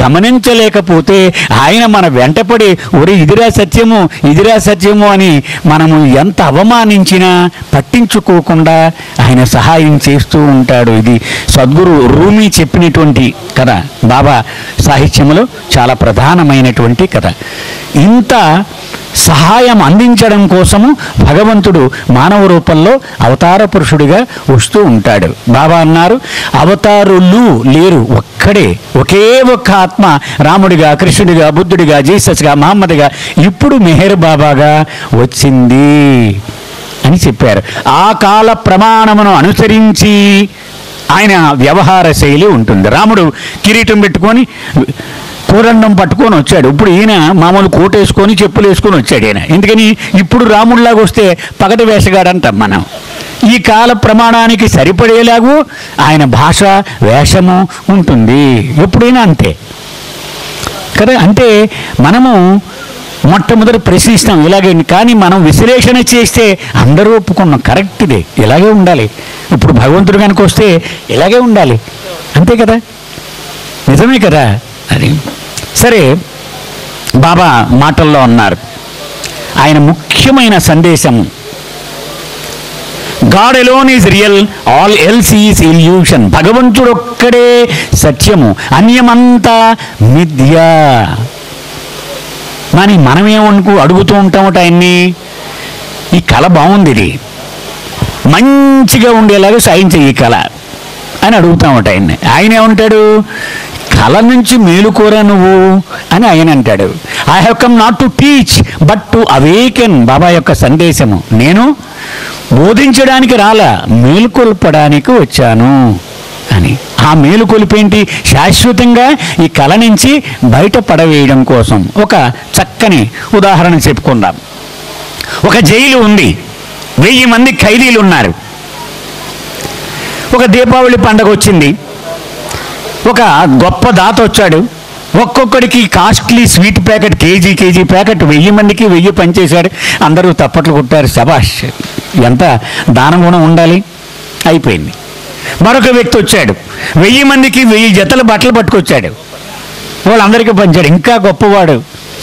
Speaker 5: గమనించలేకపోతే ఆయన మన వెంటపడి ఒరే ఇదిరా సత్యము, ఇదిరా సత్యము అని మనము ఎంత అవమానించినా పట్టించుకోకుండా ఆయన సహాయం చేస్తూ ఉంటాడు. ఇది సద్గురు రూమి చెప్పినటువంటి కథ, బాబా సాహిత్యంలో చాలా ప్రధానమైనటువంటి కథ. ఇంత సహాయం అందించడం కోసము భగవంతుడు మానవ రూపంలో అవతార పురుషుడిగా వస్తూ ఉంటాడు. బాబా అన్నారు, అవతారులు లేరు, ఒక్కడే, ఒకే ఒక్క ఆత్మ రాముడిగా, కృష్ణుడిగా, బుద్ధుడిగా, జీసస్గా, మహమ్మద్గా, ఇప్పుడు మెహర్ బాబాగా వచ్చింది అని చెప్పారు. ఆ కాల ప్రమాణమును అనుసరించి ఆయన వ్యవహార శైలి ఉంటుంది. రాముడు కిరీటం పెట్టుకొని కోదండం పట్టుకొని వచ్చాడు. ఇప్పుడు ఈయన మామూలు కోట్ వేసుకొని చెప్పులు వేసుకొని వచ్చాడు ఈయన. ఎందుకని ఇప్పుడు రాముడిలాగా వస్తే పగటి వేషగాడంటాం మనం. ఈ కాల ప్రమాణానికి సరిపడేలాగూ ఆయన భాష, వేషము ఉంటుంది. ఎప్పుడైనా అంతే కదా. అంటే మనము మొట్టమొదటి ప్రశ్నిస్తాం ఇలాగే. కానీ మనం విశ్లేషణ చేస్తే అందరూ ఒప్పుకున్నాం, కరెక్ట్ ఇదే, ఇలాగే ఉండాలి. ఇప్పుడు భగవంతుడు కనుక వస్తే ఇలాగే ఉండాలి, అంతే కదా, నిజమే కదా అది. సరే, బాబా మాటల్లో ఉన్నారు, ఆయన ముఖ్యమైన సందేశం, God alone is real, all else is illusion. భగవంతుడు ఒక్కడే సత్యము, అన్యమంతా మిథ్య. కానీ మనమేమనుకు అడుగుతూ ఉంటామట ఆయన్ని, ఈ కళ బాగుంది, ఇది మంచిగా ఉండేలాగా సాయం చెయ్యి కళ అని అడుగుతామట ఆయన్ని. ఆయన ఏమంటాడు, కళ నుంచి మేలుకోరా నువ్వు అని ఆయన అంటాడు. I have come not to teach but to awaken. Baba యొక్క సందేశము, నేను బోధించడానికి రాలా, మేలుకొల్పడానికి వచ్చాను అని. ఆ మేలుకొలిపేంటి, శాశ్వతంగా ఈ కళ నుంచి బయట పడవేయడం కోసం. ఒక చక్కని ఉదాహరణ చెప్పుకుందాం. ఒక జైలు ఉంది, 1000 మంది ఖైదీలు ఉన్నారు. ఒక దీపావళి పండగ వచ్చింది, ఒక గొప్ప దాత వచ్చాడు, ఒక్కొక్కడికి costly sweet packet, KG packet 1000 మందికి 1000 పనిచేశాడు. అందరూ తప్పట్లు కొట్టారు, శబాష్, ఎంత దానం గుణం ఉండాలి. అయిపోయింది. మరొక వ్యక్తి వచ్చాడు, 1000 మందికి 1000 జతల బట్టలు పట్టుకొచ్చాడు, వాళ్ళందరికీ పంచాడు, ఇంకా గొప్పవాడు,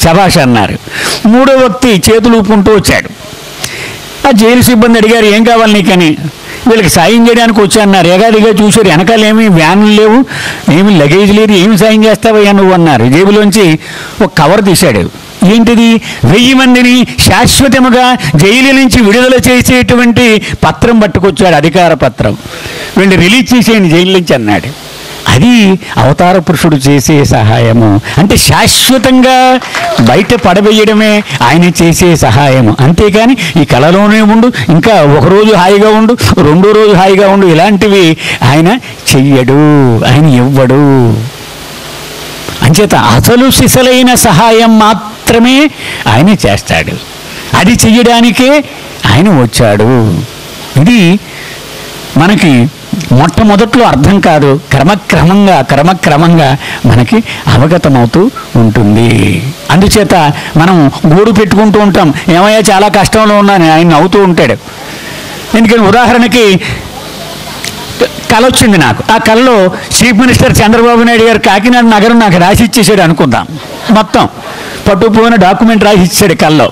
Speaker 5: శబాష్ అన్నారు. మూడో వ్యక్తి చేతులు ఊపుకుంటూ వచ్చాడు. ఆ జైలు సిబ్బంది అడిగారు, ఏం కావాలి నీకని. వీళ్ళకి సాయం చేయడానికి వచ్చాన్నారు. ఎగాదిగా చూశారు, వెనకాలేమి వ్యాన్లు లేవు, ఏమి లగేజ్ లేదు, ఏమి సాయం చేస్తావయ్యా నువ్వు అన్నారు. జేబులోంచి ఒక కవర్ తీశాడు. ఏంటిది? 1000 మందిని శాశ్వతముగా జైలు నుంచి విడుదల చేసేటువంటి పత్రం పట్టుకొచ్చాడు, అధికార పత్రం. వీళ్ళు రిలీజ్ చేసేయండి జైలు నుంచి అన్నాడు. అది అవతార పురుషుడు చేసే సహాయము. అంటే శాశ్వతంగా బయట పడవేయడమే ఆయన చేసే సహాయము. అంతేకాని ఈ కళలోనే ఉండు, ఇంకా ఒకరోజు హాయిగా ఉండు, రెండో రోజు హాయిగా ఉండు, ఇలాంటివి ఆయన చెయ్యడు, ఆయన ఇవ్వడు. అంచేత అసలు సిసలైన సహాయం మాత్రమే ఆయన చేస్తాడు. అది చెయ్యడానికే ఆయన వచ్చాడు. ఇది మనకి మొట్టమొదట్లో అర్థం కాదు, క్రమక్రమంగా మనకి అవగతమవుతూ ఉంటుంది. అందుచేత మనం గూడు పెట్టుకుంటూ ఉంటాం, ఏమయ్యా చాలా కష్టంలో ఉన్నాను, ఆయన నవ్వుతూ ఉంటాడు. ఎందుకని, ఉదాహరణకి కళ వచ్చింది నాకు. ఆ కళలో చీఫ్ మినిస్టర్ చంద్రబాబు నాయుడు గారు కాకినాడ నగరం నాకు రాసి ఇచ్చేసాడు అనుకుందాం. మొత్తం పట్టుకుపోయిన డాక్యుమెంట్ రాసి ఇచ్చాడు కళలో.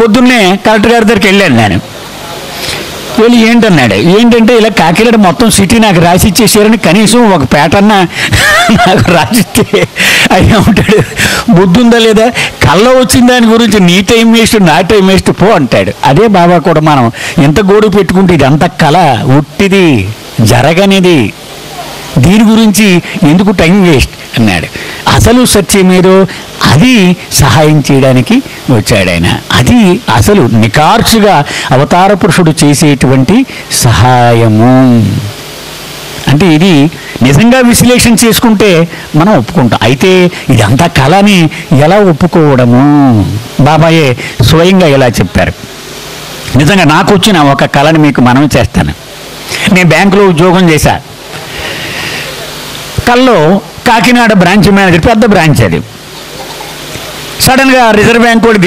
Speaker 5: పొద్దున్నే కలెక్టర్ గారి దగ్గరికి వెళ్ళాను నేను. వెళ్ళి ఏంటన్నాడు, ఏంటంటే ఇలా కాకినాడ మొత్తం సిటీ నాకు రాసి ఇచ్చేసారని కనీసం ఒక పేటన్న నాకు రాసిస్తే ఆయన ఉంటాడు, బుద్ధి ఉందా లేదా, కళ్ళ వచ్చిన దాని గురించి నీ టైం వేస్ట్ నా టైం వేస్ట్ పో అంటాడు. అదే బాబా కూడా మనం ఎంత గోడు పెట్టుకుంటే ఇదంతా కళ, ఉట్టిది, జరగనిది, దీని గురించి ఎందుకు టైం వేస్ట్ అన్నాడు. అసలు సత్యమేదో అది సహాయం చేయడానికి వచ్చాడు ఆయన. అది అసలు నికార్చుగా అవతార పురుషుడు చేసేటువంటి సహాయము. అంటే ఇది నిజంగా విశ్లేషణ చేసుకుంటే మనం ఒప్పుకుంటాం. అయితే ఇదంతా కళని ఎలా ఒప్పుకోవడము? బాబాయే స్వయంగా ఇలా చెప్పారు. నిజంగా నాకు వచ్చిన ఒక కళని మీకు మనవి చేస్తాను. నేను బ్యాంకులో ఉద్యోగం చేశా. కల్లో కాకినాడ బ్రాంచ్ మేనేజర్, పెద్ద బ్రాంచ్ అది, సడన్గా రిజర్వ్ బ్యాంక్ కూడా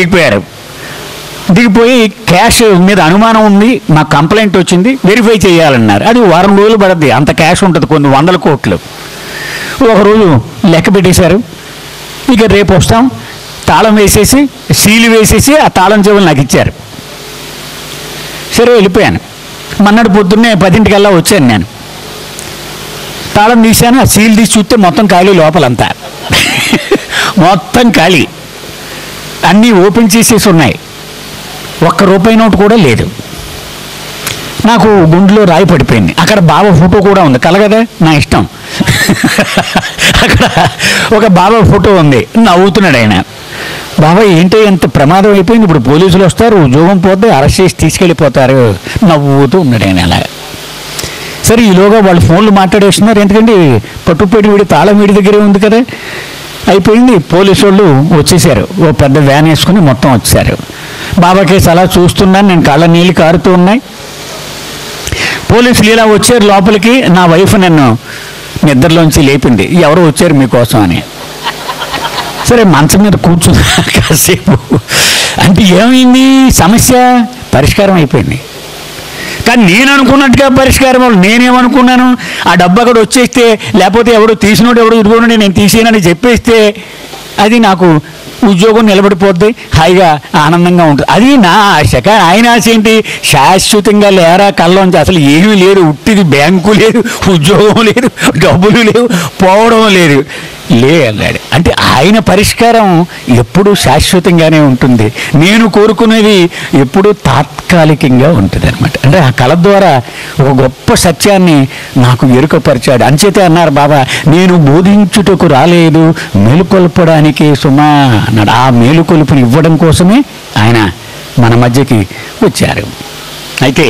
Speaker 5: దిగిపోయి క్యాష్ మీద అనుమానం ఉంది, మాకు కంప్లైంట్ వచ్చింది, వెరిఫై చేయాలన్నారు. అది 1 వారం రోజులు పడుద్ది, అంత క్యాష్ ఉంటుంది, కొన్ని 100 కోట్లు. ఒకరోజు లెక్క పెట్టేశారు. ఇక రేపు వస్తాం, తాళం వేసేసి సీలు వేసేసి ఆ తాళం చెవులు నాకు ఇచ్చారు. సరే వెళ్ళిపోయాను. మన్నాడు పొద్దున్నే 10ంటికల్లా వచ్చాను. నేను తాళం తీశాను, ఆ సీల్ తీసి చూస్తే మొత్తం ఖాళీ, లోపలంతా మొత్తం ఖాళీ, అన్నీ ఓపెన్ చేసేసి ఉన్నాయి, ₹1 నోటు కూడా లేదు. నాకు గుండెలో రాయి పడిపోయింది. అక్కడ బాబా ఫోటో కూడా ఉంది, కలగదా, నా ఇష్టం. అక్కడ ఒక బాబా ఫోటో ఉంది, నవ్వుతున్నాడు ఆయన. బాబా ఏంటో ఎంత ప్రమాదం అయిపోయింది, ఇప్పుడు పోలీసులు వస్తారు, ఉద్యోగం పోతే అరెస్ట్ చేసి తీసుకెళ్ళిపోతారు, నవ్వుతూ ఉన్నాడు ఆయన అలా. సరే, ఈలోగా వాళ్ళు ఫోన్లు మాట్లాడేస్తున్నారు, ఎందుకంటే పట్టుపేటి వీడి తాళం వీడి దగ్గరే ఉంది కదా. అయిపోయింది. పోలీసు వాళ్ళు వచ్చేసారు, ఓ పెద్ద వ్యాన్ వేసుకుని మొత్తం వచ్చారు. బాబా కేసు అలా చూస్తున్నాను నేను, కళ్ళ నీళ్ళు కారుతూ ఉన్నాయి. పోలీసులు ఇలా వచ్చారు లోపలికి. నా వైఫ్ నన్ను నిద్రలోంచి లేపింది, ఎవరు వచ్చారు మీకోసం అని. సరే మంచం మీద కూర్చున్నా కాసేపు. అంటే ఏమైంది, సమస్య పరిష్కారం అయిపోయింది. కానీ నేను అనుకున్నట్టుగా పరిష్కారం నేనేమనుకున్నాను, ఆ డబ్బు అక్కడ వచ్చేస్తే, లేకపోతే ఎవడో తీసినోడు ఎవడో ఇదిగోండి నేను తీసేనని చెప్పేస్తే అది నాకు ఉద్యోగం నిలబడిపోద్ది, హాయిగా ఆనందంగా ఉంటుంది. అది నా ఆశ. కానీ ఆయన ఆశ ఏంటి, శాశ్వతంగా లేరా కళ్ళలోంచి అసలు ఏమీ లేదు, ఉట్టిది బ్యాంకు లేదు, ఉద్యోగం లేదు, డబ్బులు లేవు, పోవడం లేదు అన్నాడు. అంటే ఆయన పరిష్కారం ఎప్పుడూ శాశ్వతంగానే ఉంటుంది, నేను కోరుకునేది ఎప్పుడూ తాత్కాలికంగా ఉంటుంది అనమాట. అంటే ఆ కళ ద్వారా ఒక గొప్ప సత్యాన్ని నాకు ఎరుకపరిచాడు. అంచేతే అన్నారు బాబా, నేను బోధించుటకు రాలేదు మేలుకొల్పడానికి సుమా అన్నాడు. ఆ మేలుకొలుపుని ఇవ్వడం కోసమే ఆయన మన మధ్యకి వచ్చారు. అయితే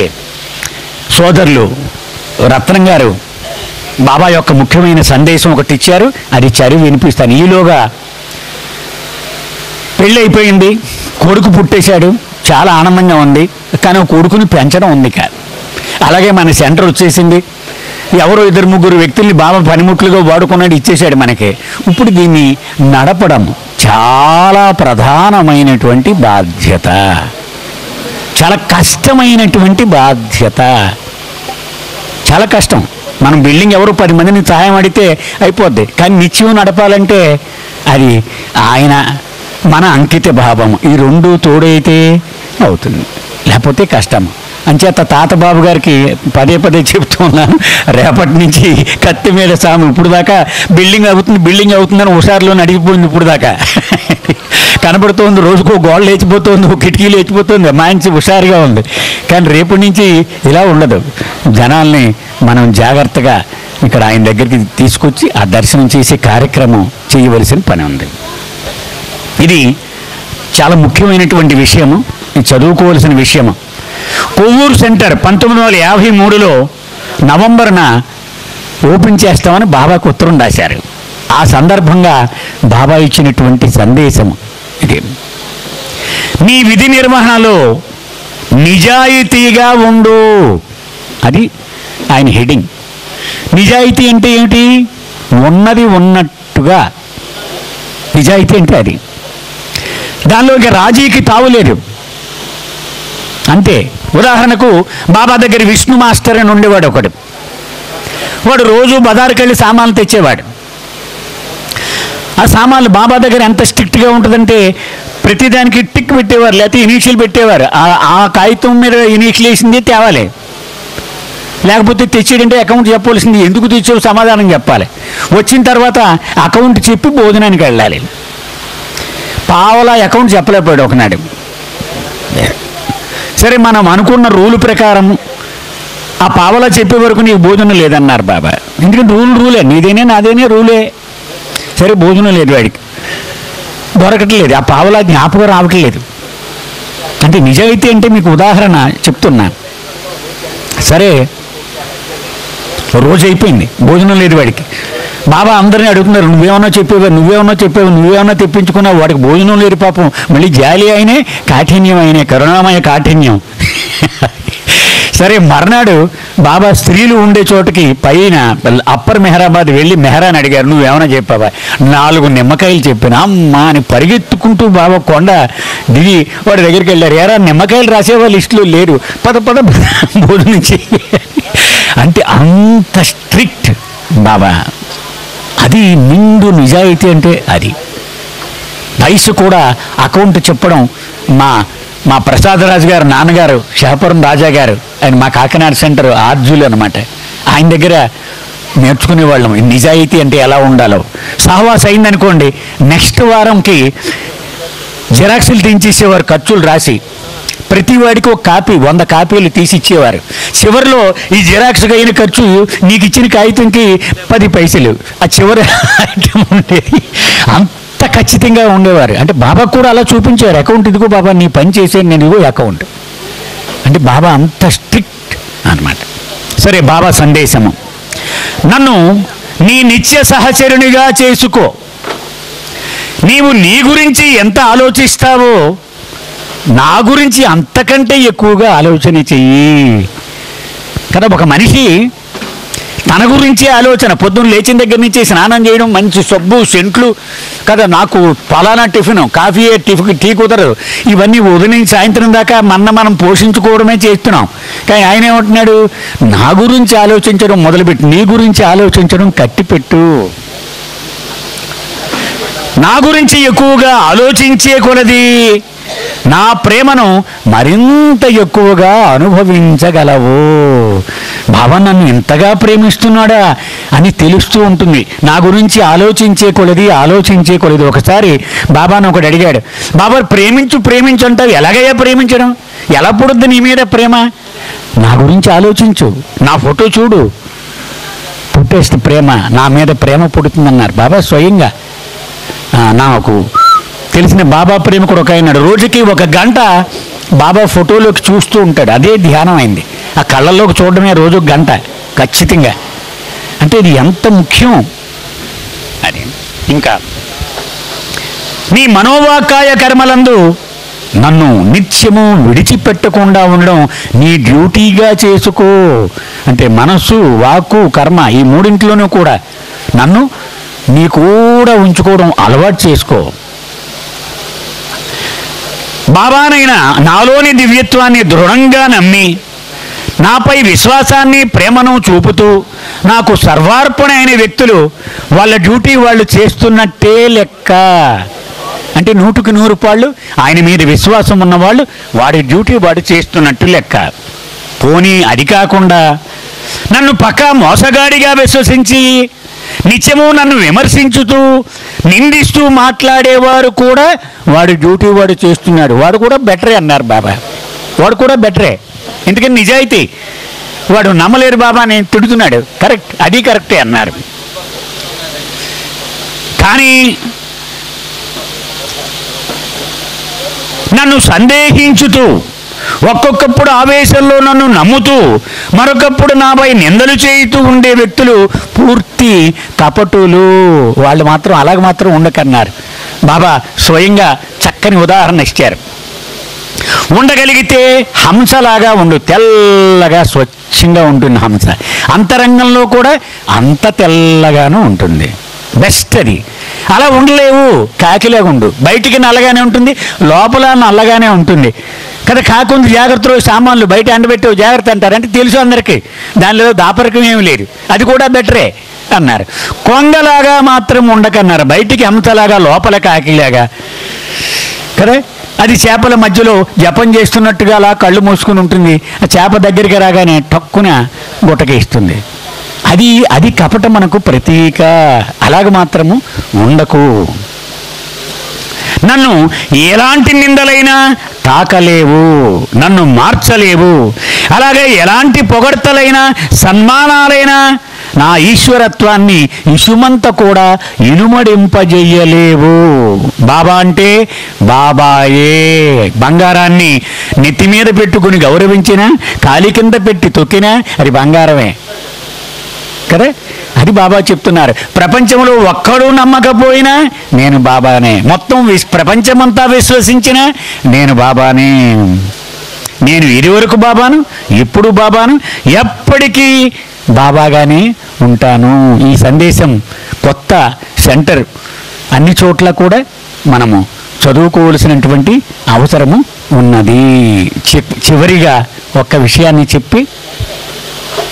Speaker 5: సోదరులు రత్నం గారు బాబా యొక్క ముఖ్యమైన సందేశం ఒకటి ఇచ్చారు, అది చదివి వినిపిస్తాను. ఈలోగా పెళ్ళి అయిపోయింది, కొడుకు పుట్టేశాడు, చాలా ఆనందంగా ఉంది. కానీ కొడుకుని పెంచడం ఉంది కాదు. అలాగే మన సెంటర్ వచ్చేసింది, ఎవరో 2-3 వ్యక్తుల్ని బాబా పనిముట్లుగా వాడుకున్నాడు, ఇచ్చేశాడు మనకి. ఇప్పుడు దీన్ని నడపడం చాలా ప్రధానమైనటువంటి బాధ్యత, చాలా కష్టమైనటువంటి బాధ్యత, చాలా కష్టం. మనం బిల్డింగ్ ఎవరు 10 మందిని సహాయం అడిగితే అయిపోద్ది, కానీ నిత్యం నడపాలంటే అది ఆయన మన అంకిత భావము, ఈ 2 తోడైతే అవుతుంది, లేకపోతే కష్టం. అంచేత తాతబాబు గారికి పదే చెప్తూ ఉన్నాను, రేపటి నుంచి కత్తి మీద సాము. ఇప్పుడు దాకా బిల్డింగ్ అవుతుందని హుషారులోనే అడిగిపోయింది. ఇప్పుడు దాకా కనబడుతోంది, రోజుకో గోడ లేచిపోతుంది, కిటికీ లేచిపోతుంది, మంచి హుషారుగా ఉంది. కానీ రేపటి నుంచి ఇలా ఉండదు. జనాల్ని మనం జాగ్రత్తగా ఇక్కడ ఆయన దగ్గరికి తీసుకొచ్చి ఆ దర్శనం చేసే కార్యక్రమం చేయవలసిన పని ఉంది. ఇది చాలా ముఖ్యమైనటువంటి విషయము, ఇది చదువుకోవలసిన విషయము. కొవ్వూరు సెంటర్ 1953లో నవంబర్న ఓపెన్ చేస్తామని బాబాకు ఉత్తరం రాశారు. ఆ సందర్భంగా బాబా ఇచ్చినటువంటి సందేశము ఇది, నీ విధి నిర్వహణలో నిజాయితీగా ఉండు. అది ఆయన హెడింగ్. నిజాయితీ అంటే ఏమిటి, ఉన్నది ఉన్నట్టుగా. నిజాయితీ అంటే అది, దానిలో ఇక రాజీకి తావులేదు అంతే. ఉదాహరణకు బాబా దగ్గర విష్ణు మాస్టర్ అని ఉండేవాడు ఒకడు. వాడు రోజు బజారుకి వెళ్ళి సామాన్లు తెచ్చేవాడు. ఆ సామాన్లు బాబా దగ్గర ఎంత స్ట్రిక్ట్గా ఉంటుందంటే ప్రతిదానికి టిక్ పెట్టేవారు, లేకపోతే ఇనీషియల్ పెట్టేవారు. ఆ కాగితం మీద ఇనీషియల్ వేసింది తేవాలి, లేకపోతే తెచ్చేటంటే అకౌంట్ చెప్పవలసింది, ఎందుకు తెచ్చావు సమాధానం చెప్పాలి. వచ్చిన తర్వాత అకౌంట్ చెప్పి భోజనానికి వెళ్ళాలి. పావలా అకౌంట్ చెప్పలేకపోయాడు ఒకనాడు. సరే, మనం అనుకున్న రూల్ ప్రకారం ఆ పావలా చెప్పే వరకు నీకు భోజనం లేదన్నారు బాబా. ఎందుకంటే రూలే, నీదేనే నాదేనే రూలే. సరే, భోజనం లేదు, వాడికి దొరకట్లేదు, ఆ పావలా జ్ఞాపకం రావట్లేదు. అంటే నిజాయితీ అంటే మీకు ఉదాహరణ చెప్తున్నా. సరే, రోజు అయిపోయింది, భోజనం లేదు వాడికి. బాబా అందరినీ అడుగుతున్నారు, నువ్వేమన్నా తెప్పించుకున్నావు, వాడికి భోజనం లేదు పాపం. మళ్ళీ జాలి అయినే, కాఠిన్యం అయినే, కరుణామయ కాఠిన్యం. సరే, మర్నాడు బాబా స్త్రీలు ఉండే చోటుకి పైన అప్పర్ మెహరాబాద్ వెళ్ళి మెహరాని అడిగారు, నువ్వేమన్నా చెప్పావా? 4 నిమ్మకాయలు చెప్పిన అమ్మా అని పరిగెత్తుకుంటూ బాబా కొండ దిగి వాడి దగ్గరికి వెళ్ళారు. ఎరా, నిమ్మకాయలు రాసేవా లిస్టులో లేరు, పద భోజనం చెయ్యి. అంటే అంత స్ట్రిక్ట్ బాబా. అది నిండు నిజాయితీ అంటే అది. వయసు కూడా అకౌంట్ చెప్పడం మా ప్రసాదరాజు గారు నాన్నగారు శాపురం రాజా గారు, ఆయన మా కాకినాడ సెంటర్ ఆర్జులు అనమాట. ఆయన దగ్గర నేర్చుకునేవాళ్ళం నిజాయితీ అంటే ఎలా ఉండాలో. సహవాసం అయిందనుకోండి, నెక్స్ట్ వారంకి జిరాక్సులు తీయించేసేవారు, ఖర్చులు రాసి ప్రతి వాడికి ఒక కాపీ, 100 కాపీలు తీసి ఇచ్చేవారు. చివరిలో ఈ జిరాక్స్కి అయిన ఖర్చు నీకు ఇచ్చిన కాగితంకి 10 పైసలు ఆ చివరి ఐటమ్ ఉండేది. అంత ఖచ్చితంగా ఉండేవారు. అంటే బాబా కూడా అలా చూపించారు, అకౌంట్ ఇదిగో బాబా నీ పని చేసేది, నేను ఇదిగో అకౌంట్. అంటే బాబా అంత స్ట్రిక్ట్ అన్నమాట. సరే, బాబా సందేశము, నన్ను నీ నిత్య సహచరునిగా చేసుకో. నీవు నీ గురించి ఎంత ఆలోచిస్తావో నా గురించి అంతకంటే ఎక్కువగా ఆలోచన చెయ్యి. కదా, ఒక మనిషి తన గురించి ఆలోచన. పొద్దున్న లేచిన దగ్గర నుంచి స్నానం చేయడం, మంచి సబ్బు సెంట్లు కదా, నాకు పలానా టిఫిన్, కాఫీ, టీ కుదరదు, ఇవన్నీ ఉదయం సాయంత్రం దాకా మనం పోషించుకోవడమే చేస్తున్నాం. కానీ ఆయన ఏమంటున్నాడు, నా గురించి ఆలోచించడం మొదలుపెట్టి నీ గురించి ఆలోచించడం కట్టిపెట్టు. నా గురించి ఎక్కువగా ఆలోచించే కొలది నా ప్రేమను మరింత ఎక్కువగా అనుభవించగలవు. బాబా నన్ను ఇంతగా ప్రేమిస్తున్నాడా అని తెలుస్తూ ఉంటుంది. నా గురించి ఆలోచించే కొలది. ఒకసారి బాబాను ఒకడు అడిగాడు, బాబా ప్రేమించు అంటావు, ఎలాగయ్యా ప్రేమించడం, ఎలా పుడుద్ది నీ మీద ప్రేమ? నా గురించి ఆలోచించు, నా ఫోటో చూడు, పుట్టేస్తే ప్రేమ, నా మీద ప్రేమ పుడుతుందన్నారు బాబా స్వయంగా. నాకు తెలిసిన బాబా ప్రేమికుడు ఒక అయినాడు, రోజుకి 1 గంట బాబా ఫోటోలోకి చూస్తూ ఉంటాడు. అదే ధ్యానం అయింది. ఆ కళ్ళల్లోకి చూడడమే రోజు 1 గంట ఖచ్చితంగా. అంటే ఇది ఎంత ముఖ్యం అని. ఇంకా నీ మనోవాకాయ కర్మలందు నన్ను నిత్యము విడిచిపెట్టకుండా ఉండడం నీ డ్యూటీగా చేసుకో. అంటే మనస్సు, వాక్కు, కర్మ ఈ మూడింటిలోనూ కూడా నన్ను నీ కూడా ఉంచుకోవడం అలవాటు చేసుకో. బాబానైనా నాలోని దివ్యత్వాన్ని దృఢంగా నమ్మి నాపై విశ్వాసాన్ని, ప్రేమను చూపుతూ నాకు సర్వార్పణ అయిన వ్యక్తులు వాళ్ళ డ్యూటీ వాళ్ళు చేస్తున్నట్టే లెక్క. అంటే 100కి 100 పాళ్ళు ఆయన మీద విశ్వాసం ఉన్నవాళ్ళు వాడి డ్యూటీ వాడు చేస్తున్నట్టు లెక్క. పోనీ అది కాకుండా నన్ను పక్కా మోసగాడిగా విశ్వసించి నిత్యము నన్ను విమర్శించుతూ నిందిస్తూ మాట్లాడేవారు కూడా వాడి డ్యూటీ వాడు చేస్తున్నాడు, వాడు కూడా బెటరే అన్నారు బాబా. వాడు కూడా బెటరే, ఎందుకని నిజాయితీ. వాడు నమ్మలేరు బాబా నేను తిడుతున్నాడు, కరెక్ట్, అది కరెక్టే అన్నారు. కానీ నన్ను సందేహించుతూ, ఒక్కొక్కప్పుడు ఆవేశంలో నన్ను నమ్ముతూ, మరొకప్పుడు నాపై నిందలు చేయుతూ ఉండే వ్యక్తులు పూర్తి కపటులు. వాళ్ళు మాత్రం అలాగ మాత్రం ఉండకన్నారు. బాబా స్వయంగా చక్కని ఉదాహరణ ఇచ్చారు. ఉండగలిగితే హంసలాగా ఉండు, తెల్లగా స్వచ్ఛంగా ఉంటుంది హంస. అంతరంగంలో కూడా అంత తెల్లగాను ఉంటుంది, బెస్ట్ అది. అలా ఉండలేవు, కాకిలాగా ఉండు. బయటికి నల్లగానే ఉంటుంది, లోపల నల్లగానే ఉంటుంది కదా. కాకుండా జాగ్రత్తలో సామాన్లు బయట ఎండబెట్టావు జాగ్రత్త అంటారు, అంటే తెలుసు అందరికీ, దానిలో దాపరికం ఏమి లేదు, అది కూడా బెటరే అన్నారు. కొంగలాగా మాత్రం ఉండకన్నారు, బయటికి హంసలాగా లోపల కాకిలాగా కదా. అది చేపల మధ్యలో జపం చేస్తున్నట్టుగా అలా కళ్ళు మూసుకుని ఉంటుంది. ఆ చేప దగ్గరికి రాగానే టక్కున గుట్టకేస్తుంది. అది కపట మనకు ప్రతీక. అలాగ మాత్రము ఉండకు. నన్ను ఎలాంటి నిందలైనా తాకలేవు, నన్ను మార్చలేవు. అలాగే ఎలాంటి పొగడ్తలైనా సన్మానాలైనా నా ఈశ్వరత్వాన్ని ఇసుమంత కూడా ఇనుమడింపజెయ్యలేవు. బాబా అంటే బాబాయే. బంగారాన్ని నెత్తి మీద పెట్టుకుని గౌరవించినా, కాలి కింద పెట్టి తొక్కినా అది బంగారమే కదా. అది బాబా చెప్తున్నారు. ప్రపంచంలో ఒక్కడూ నమ్మకపోయినా నేను బాబానే, మొత్తం ప్రపంచమంతా విశ్వసించినా నేను బాబానే. నేను ఇదివరకు బాబాను, ఇప్పుడు బాబాను, ఎప్పటికీ బాబాగానే ఉంటాను. ఈ సందేశం కొత్త సెంటర్ అన్ని చోట్ల కూడా మనము చదువుకోవలసినటువంటి అవసరము ఉన్నది. చివరిగా ఒక్క విషయాన్ని చెప్పి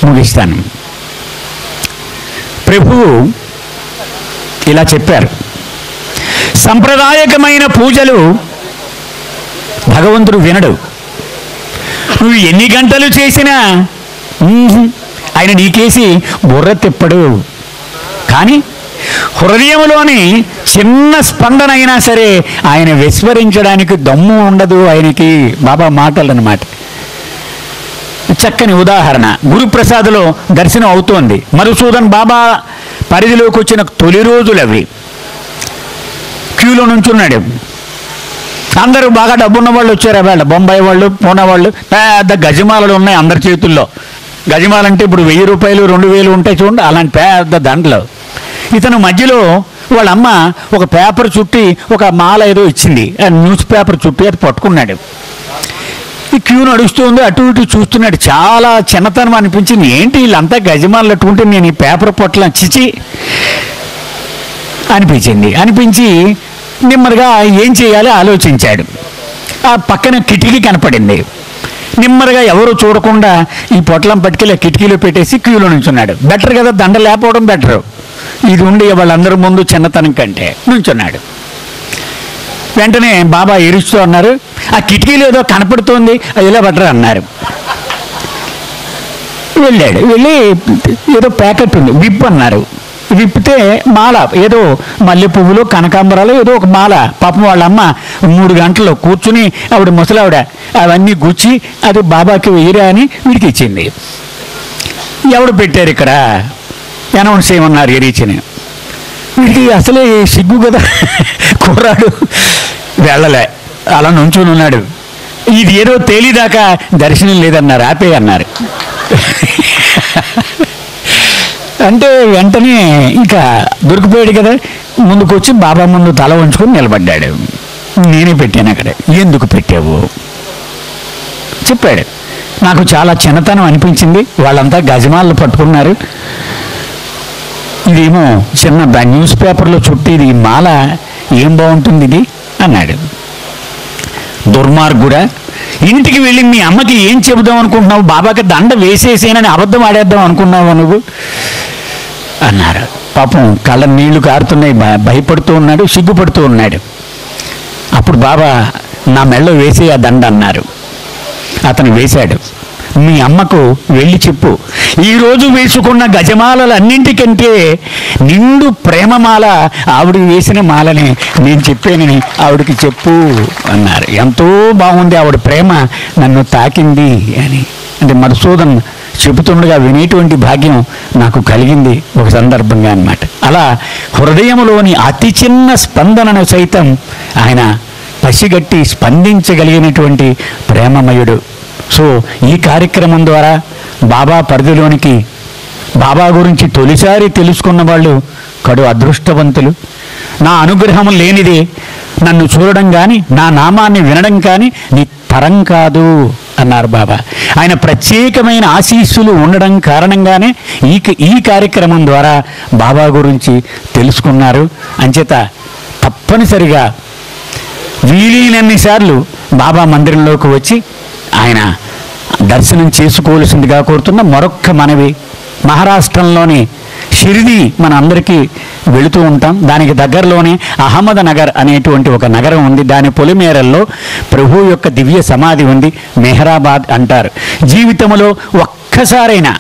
Speaker 5: ముగిస్తాను. ప్రభువు ఇలా చెప్పారు, సంప్రదాయకమైన పూజలు భగవంతుడు వినడు. నువ్వు ఎన్ని గంటలు చేసినా ఆయన నీకేసి బుర్ర తిప్పడు. కానీ హృదయంలోని చిన్న స్పందన అయినా సరే ఆయన విస్మరించడానికి దమ్ము ఉండదు ఆయనకి. బాబా మాటలు అన్నమాట. చక్కని ఉదాహరణ, గురుప్రసాద్లో దర్శనం అవుతోంది. మధుసూదన్ బాబా పరిధిలోకి వచ్చిన తొలి రోజులు అవి. క్యూలో నుంచున్నాడు. అందరూ బాగా డబ్బున్న వాళ్ళు వచ్చారు. వాళ్ళ బొంబాయి వాళ్ళు, పూనా వాళ్ళు, పెద్ద గజమాలలు ఉన్నాయి అందరి చేతుల్లో. గజమాలంటే ఇప్పుడు 1000 రూపాయలు 2000 ఉంటాయి చూడండి, అలాంటి పెద్ద దండలు. ఇతను మధ్యలో వాళ్ళ అమ్మ ఒక పేపర్ చుట్టి ఒక మాల ఏదో ఇచ్చింది, న్యూస్ పేపర్ చుట్టి అది పట్టుకున్నాడు. ఈ క్యూ నడుస్తుంది, అటు ఇటు చూస్తున్నాడు. చాలా చిన్నతనం అనిపించింది. ఏంటి వీళ్ళంతా గజమాలు అట్టుకుంటే నేను ఈ పేపర్ పొట్ల చిచి అనిపించి నెమ్మదిగా ఏం చేయాలో ఆలోచించాడు. ఆ పక్కన కిటికీ కనపడింది. నెమ్మదిగా ఎవరు చూడకుండా ఈ పొట్లం పట్టుకెళ్ళి కిటికీలో పెట్టేసి క్యూలో నుంచున్నాడు. బెటర్ కదా, దండ లేకపోవడం బెటరు. ఇది ఉండి వాళ్ళందరి ముందు చిన్నతనం కంటే నుంచున్నాడు. వెంటనే బాబా ఏడుస్తూ అన్నారు, ఆ కిటికీలో ఏదో కనపడుతోంది, అది ఇలా పట్టరు అన్నారు. వెళ్ళాడు. వెళ్ళి ఏదో ప్యాకెట్ ఉంది, విప్ అన్నారు. విప్పితే మాల, ఏదో మల్లె పువ్వులు కనకాంబరాలు ఏదో ఒక మాల. పాపం వాళ్ళ అమ్మ 3 గంటలు కూర్చుని ఆవిడ ముసలావిడ అవన్నీ గుచ్చి అది బాబాకి వేయరా అని వీడికి ఇచ్చింది. ఎవడు పెట్టారు ఇక్కడ అనౌన్స్ చేయమన్నారు ఎరీచిని. వీడికి అసలే సిగ్గు కదా, కుర్రాడు వెళ్ళలే, అలా నుంచుని ఉన్నాడు. ఇది ఏదో తేలిదాకా దర్శనం లేదన్నారు, ఆపే అన్నారు. అంటే వెంటనే ఇంకా దొరికిపోయాడు కదా, ముందుకు వచ్చి బాబా ముందు తల వంచుకొని నిలబడ్డాడు. నేనే పెట్టాను అక్కడ. ఎందుకు పెట్టావు చెప్పాడు. నాకు చాలా చిన్నతనం అనిపించింది, వాళ్ళంతా గజమాలను పట్టుకున్నారు, ఇదేమో చిన్న న్యూస్ పేపర్లో చుట్టి ఇది మాల ఏం బాగుంటుంది ఇది అన్నాడు. దుర్మార్గుడా, ఇంటికి వెళ్ళి మీ అమ్మకి ఏం చెబుదాం అనుకుంటున్నావు? బాబాకి దండ వేసేసేనని అబద్ధం ఆడేద్దాం అనుకున్నావు నువ్వు అన్నారు. పాపం కళ్ళ నీళ్లు కారుతున్నాయి, భయపడుతూ ఉన్నాడు, సిగ్గుపడుతూ ఉన్నాడు. అప్పుడు బాబా నా మెళ్ళో వేసే ఆ దండ అన్నారు. అతను వేశాడు. మీ అమ్మకు వెళ్ళి చెప్పు, ఈరోజు వేసుకున్న గజమాలలన్నింటికంటే నిండు ప్రేమమాల ఆవిడ వేసిన మాలని నేను చెప్పానని ఆవిడకి చెప్పు అన్నారు. ఎంతో బాగుంది, ఆవిడ ప్రేమ నన్ను తాకింది అని. అంటే మధుసూదన్ చెబుతుండగా వినేటువంటి భాగ్యం నాకు కలిగింది ఒక సందర్భంగా అన్నమాట. అలా హృదయంలోని అతి చిన్న స్పందనను సైతం ఆయన పసిగట్టి స్పందించగలిగినటువంటి ప్రేమమయుడు. సో ఈ కార్యక్రమం ద్వారా బాబా పరిధిలోనికి బాబా గురించి తొలిసారి తెలుసుకున్న వాళ్ళు కడు అదృష్టవంతులు. నా అనుగ్రహం లేనిదే నన్ను చూడడం కానీ నా నామాన్ని వినడం కానీ నీ తరం కాదు అన్నారు బాబా. ఆయన ప్రత్యేకమైన ఆశీస్సులు ఉండడం కారణంగానే ఈ కార్యక్రమం ద్వారా బాబా గురించి తెలుసుకున్నారు. అంచేత తప్పనిసరిగా వీలైనన్నిసార్లు బాబా మందిరంలోకి వచ్చి ఆయన దర్శనం చేసుకోవాల్సిందిగా కోరుతున్న మరొక్క మనవి. మహారాష్ట్రంలోని షిరిడి మన అందరికీ వెళుతూ ఉంటాం. దానికి దగ్గరలోనే అహ్మద్ నగర్ అనేటువంటి ఒక నగరం ఉంది. దాని పొలిమేరల్లో ప్రభు యొక్క దివ్య సమాధి ఉంది. మెహరాబాద్ అంటారు. జీవితంలో ఒక్కసారైనా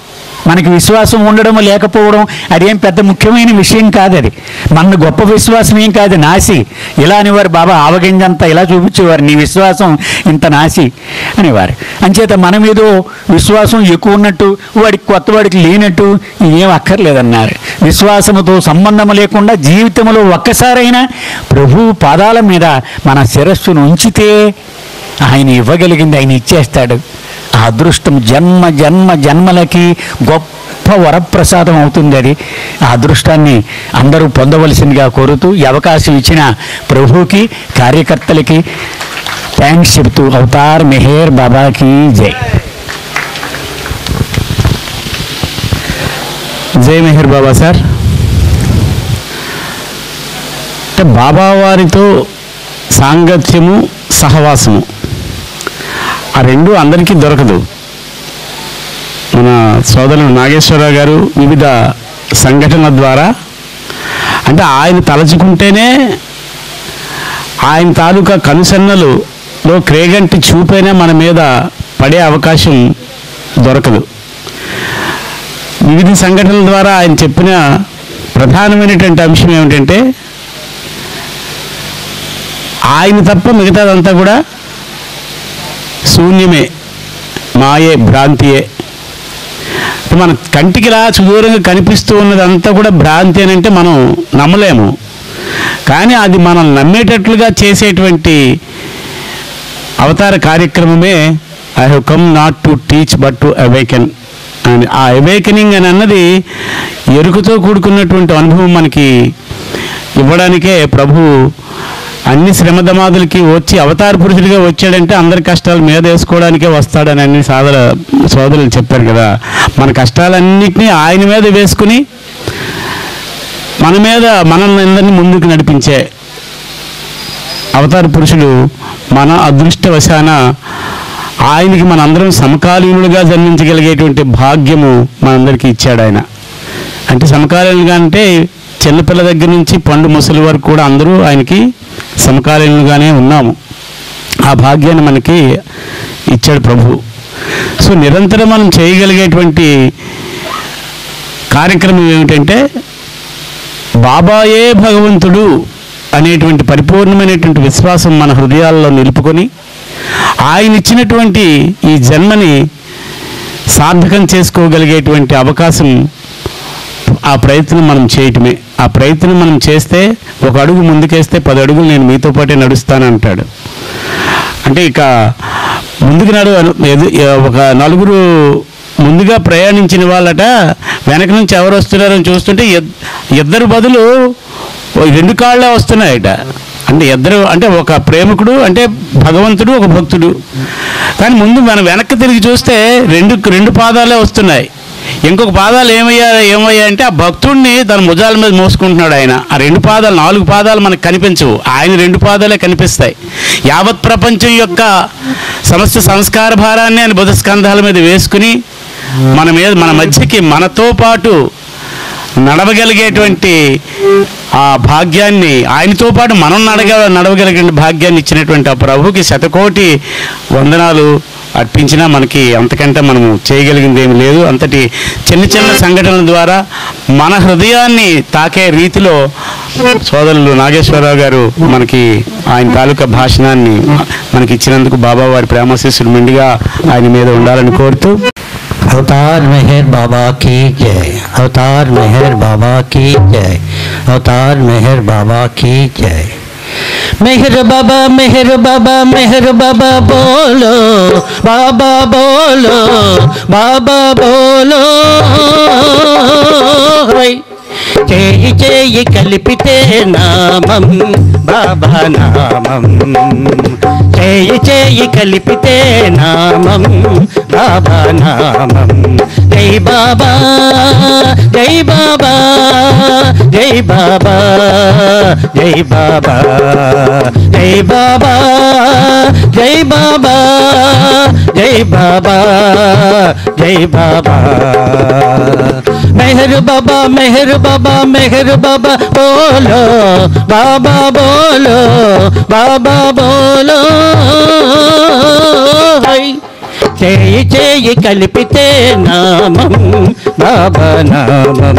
Speaker 5: మనకి విశ్వాసం ఉండడం లేకపోవడం అదేం పెద్ద ముఖ్యమైన విషయం కాదు. అది మన గొప్ప విశ్వాసం ఏం కాదు, నాసి. ఇలా అనేవారు బాబా, ఆవగింజంతా ఇలా చూపించేవారు, నీ విశ్వాసం ఇంత నాసి అనేవారు. అంచేత మనం ఏదో విశ్వాసం ఎక్కువ ఉన్నట్టు వాడికి కొత్తవాడికి లేనట్టు ఏం అక్కర్లేదన్నారు. విశ్వాసంతో సంబంధం లేకుండా జీవితంలో ఒక్కసారైనా ప్రభు పాదాల మీద మన శిరస్సును ఉంచితే ఆయన ఇవ్వగలిగింది ఆయన ఇచ్చేస్తాడు. ఆ అదృష్టం జన్మ జన్మ జన్మలకి గొప్ప వరప్రసాదం అవుతుంది. అది ఆ అదృష్టాన్ని అందరూ పొందవలసిందిగా కోరుతూ ఈ అవకాశం ఇచ్చిన ప్రభువుకి కార్యకర్తలకి థ్యాంక్స్ చెబుతూ అవతార్ మెహర్ బాబాకి జై.
Speaker 2: జై మెహర్ బాబా సార్. అంటే బాబా వారితో సాంగత్యము సహవాసము ఆ రెండు అందరికీ దొరకదు. మన సోదరుడు నాగేశ్వరరావు గారు వివిధ సంఘటనల ద్వారా అంటే ఆయన తలచుకుంటేనే ఆయన తాలూకా కనుసన్నలలో క్రేగంటి చూపైనా మన మీద పడే అవకాశం దొరకదు. వివిధ సంఘటనల ద్వారా ఆయన చెప్పిన ప్రధానమైనటువంటి అంశం ఏమిటంటే ఆయన తప్ప మిగతాదంతా కూడా శూన్యమే, మాయే, భ్రాంతియే. మన కంటికి రా సుదూరంగా కనిపిస్తూ ఉన్నదంతా కూడా భ్రాంతి అని అంటే మనం నమ్మలేము. కానీ అది మనం నమ్మేటట్లుగా చేసేటువంటి అవతార కార్యక్రమమే I have come not to teach but to awaken అని. ఆ అవేకెనింగ్ అని అన్నది ఎరుకతో కూడుకున్నటువంటి అనుభవం మనకి ఇవ్వడానికే ప్రభు అన్ని శ్రమదమాదులకి వచ్చి అవతార పురుషుడిగా వచ్చాడంటే అందరి కష్టాలు మీద వేసుకోవడానికే వస్తాడని అన్ని సోదరులు చెప్పారు కదా. మన కష్టాలన్నింటినీ ఆయన మీద వేసుకుని మనల్ని అందరినీ ముందుకు నడిపించే అవతార పురుషుడు మన అదృష్టవశాన ఆయనకి మనందరం సమకాలీనులుగా జన్మించగలిగేటువంటి భాగ్యము మనందరికీ ఇచ్చాడు ఆయన. అంటే సమకాలీనులుగా అంటే చిన్నపిల్ల దగ్గర నుంచి పండు ముసలి వరకు కూడా అందరూ ఆయనకి సమకాలీనులుగానే ఉన్నాము. ఆ భాగ్యాన్ని మనకి ఇచ్చాడు ప్రభు. సో నిరంతరం మనం చేయగలిగేటువంటి కార్యక్రమం ఏమిటంటే బాబాయే భగవంతుడు అనేటువంటి పరిపూర్ణమైనటువంటి విశ్వాసం మన హృదయాల్లో నిలుపుకొని ఆయన ఇచ్చినటువంటి ఈ జన్మని సార్థకం చేసుకోగలిగేటువంటి అవకాశం, ఆ ప్రయత్నం మనం చేయటమే. ఆ ప్రయత్నం మనం చేస్తే, ఒక అడుగు ముందుకేస్తే 10 అడుగులు నేను మీతో పాటే నడుస్తానంటాడు. అంటే ఇక ముందుకు ఒక నలుగురు ముందుగా ప్రయాణించిన వాళ్ళట వెనక నుంచి ఎవరు వస్తున్నారని చూస్తుంటే ఇద్దరు బదులు 2 కాళ్ళే వస్తున్నాయట. అంటే ఇద్దరు అంటే ఒక ప్రేమికుడు అంటే భగవంతుడు, ఒక భక్తుడు. కానీ ముందు మనం వెనక్కి తిరిగి చూస్తే రెండు పాదాలే వస్తున్నాయి. ఇంకొక పాదాలు ఏమయ్యా అంటే ఆ భక్తుడిని తన భుజాల మీద మోసుకుంటున్నాడు ఆయన. ఆ 2 పాదాలు 4 పాదాలు మనకు కనిపించవు, ఆయన 2 పాదాలే కనిపిస్తాయి. యావత్ ప్రపంచం యొక్క సమస్త సంస్కార భారాన్ని ఆయన బుధ స్కంధాల మీద వేసుకుని మన మధ్యకి మనతో పాటు నడవగలిగేటువంటి ఆ భాగ్యాన్ని, ఆయనతో పాటు మనం నడవగలిగే భాగ్యాన్ని ఇచ్చినటువంటి ఆ ప్రభుకి 100,000,000 వందనాలు అర్పించినా మనకి అంతకంటే మనము చేయగలిగింది ఏమి లేదు. అంతటి చిన్న చిన్న సంఘటనల ద్వారా మన హృదయాన్ని తాకే రీతిలో సోదరులు నాగేశ్వరరావు గారు మనకి ఆయన తాలూకా భాషణాన్ని మనకి ఇచ్చినందుకు బాబా వారి ప్రేమాశీస్సులు మెండుగా ఆయన మీద ఉండాలని కోరుతూ
Speaker 1: अवतार मेहर बाबा की जय, अवतार मेहर बाबा की जय, अवतार मेहर बाबा की जय। मेहर बाबा मेहर बाबा मेहर बाबा बोलो, बाबा बोलो, बाबा बोलो। చేయి చేయి కలిపితే నామం బాబా నామం, చేయి చేయి కలిపితే నామం బాబా నామం। జై బాబా జై బాబా జై బాబా జై బాబా జై బాబా జై బాబా జై బాబా జై బాబా। मेहर बाबा मेहर बाबा मेहर बाबा बोलो, बाबा बोलो, बाबा बोलो। చేయి చేయి కలిపితే నామం బాబా నామం,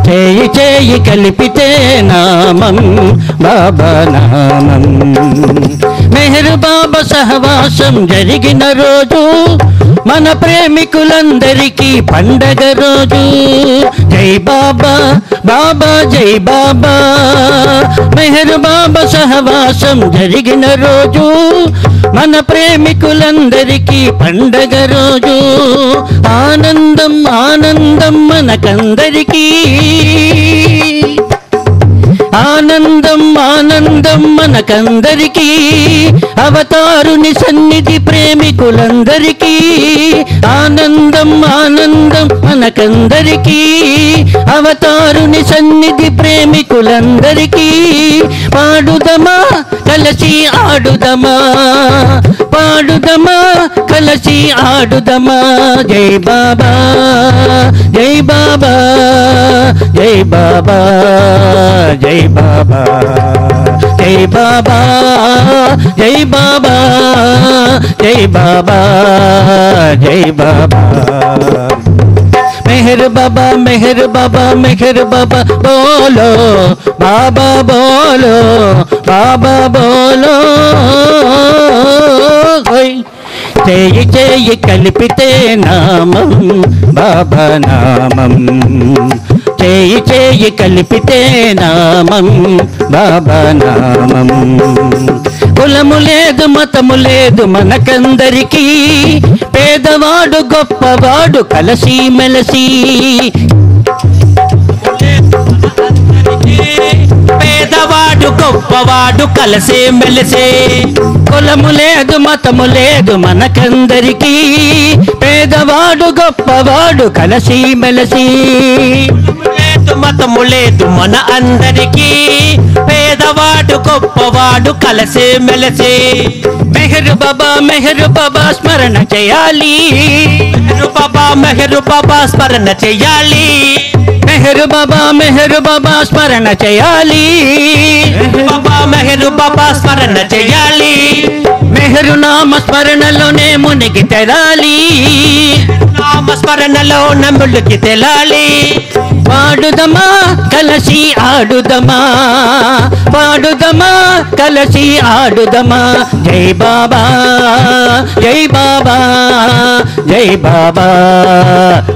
Speaker 1: చేయి చేయి కలిపితే నామం బాబా నామం। మెహర్ బాబా సహవాసం జరిగిన రోజు మన ప్రేమికులందరికీ పండగ రోజు। జై బాబా బాబా జై బాబా, మెహర్ బాబా సహవాసం జరిగిన రోజు మన ప్రేమికులందరికీ పండగ రోజు। ఆనందం ఆనందం మనకందరికీ, ఆనందం ఆనందం మనకందరికీ, అవతారుని సన్నిధి ప్రేమికులందరికీ। ఆనందం ఆనందం మనకందరికీ, అవతారుని సన్నిధి ప్రేమికులందరికీ। పాడుదమా కలసి ఆడుదమా, పాడుదమా కలసి ఆడుదమా। జై బాబా జై బాబా జై బాబా జై బాబా జై బాబా జై బాబా జై బాబా జై బాబా। मेहर बाबा मेहर बाबा मेहर बाबा बोलो, बाबा बोलो, बाबा बोलो। చేయి చేయి కలిపితే నామం బాబా నామం, చేయి చేయి కలిపితే నామం బాబా నామం। కులము లేదు మతము లేదు మనకందరికీ, పేదవాడు గొప్పవాడు కలసి మెలసి। పేదవాడు గొప్ప గొప్పవాడు కలిసే మెలిసే. కులము లేదు మతము లేదు మనకందరికీ, పేదవాడు గొప్పవాడు కలిసి మెలిసి. మతము లేదు మన అందరికీ, పేదవాడు గొప్పవాడు కలిసే మెలిసి. మెహరు బాబా స్మరణ చేయాలి. మెహరు బాబా స్మరణ చేయాలి. మెహరు బాబా స్మరణ చేయాలి. మెహరు బాబా స్మరణ చేయాలి. మెహరు నామ స్మరణలోనే మునిగి తెలాలి. నామ స్మరణలో నమ్ముడికి తెలాలి. పాడుదమా కలసి ఆడుదమా, పాడుదమా కలసి ఆడుదమా. జై బాబా జై బాబా జై బాబా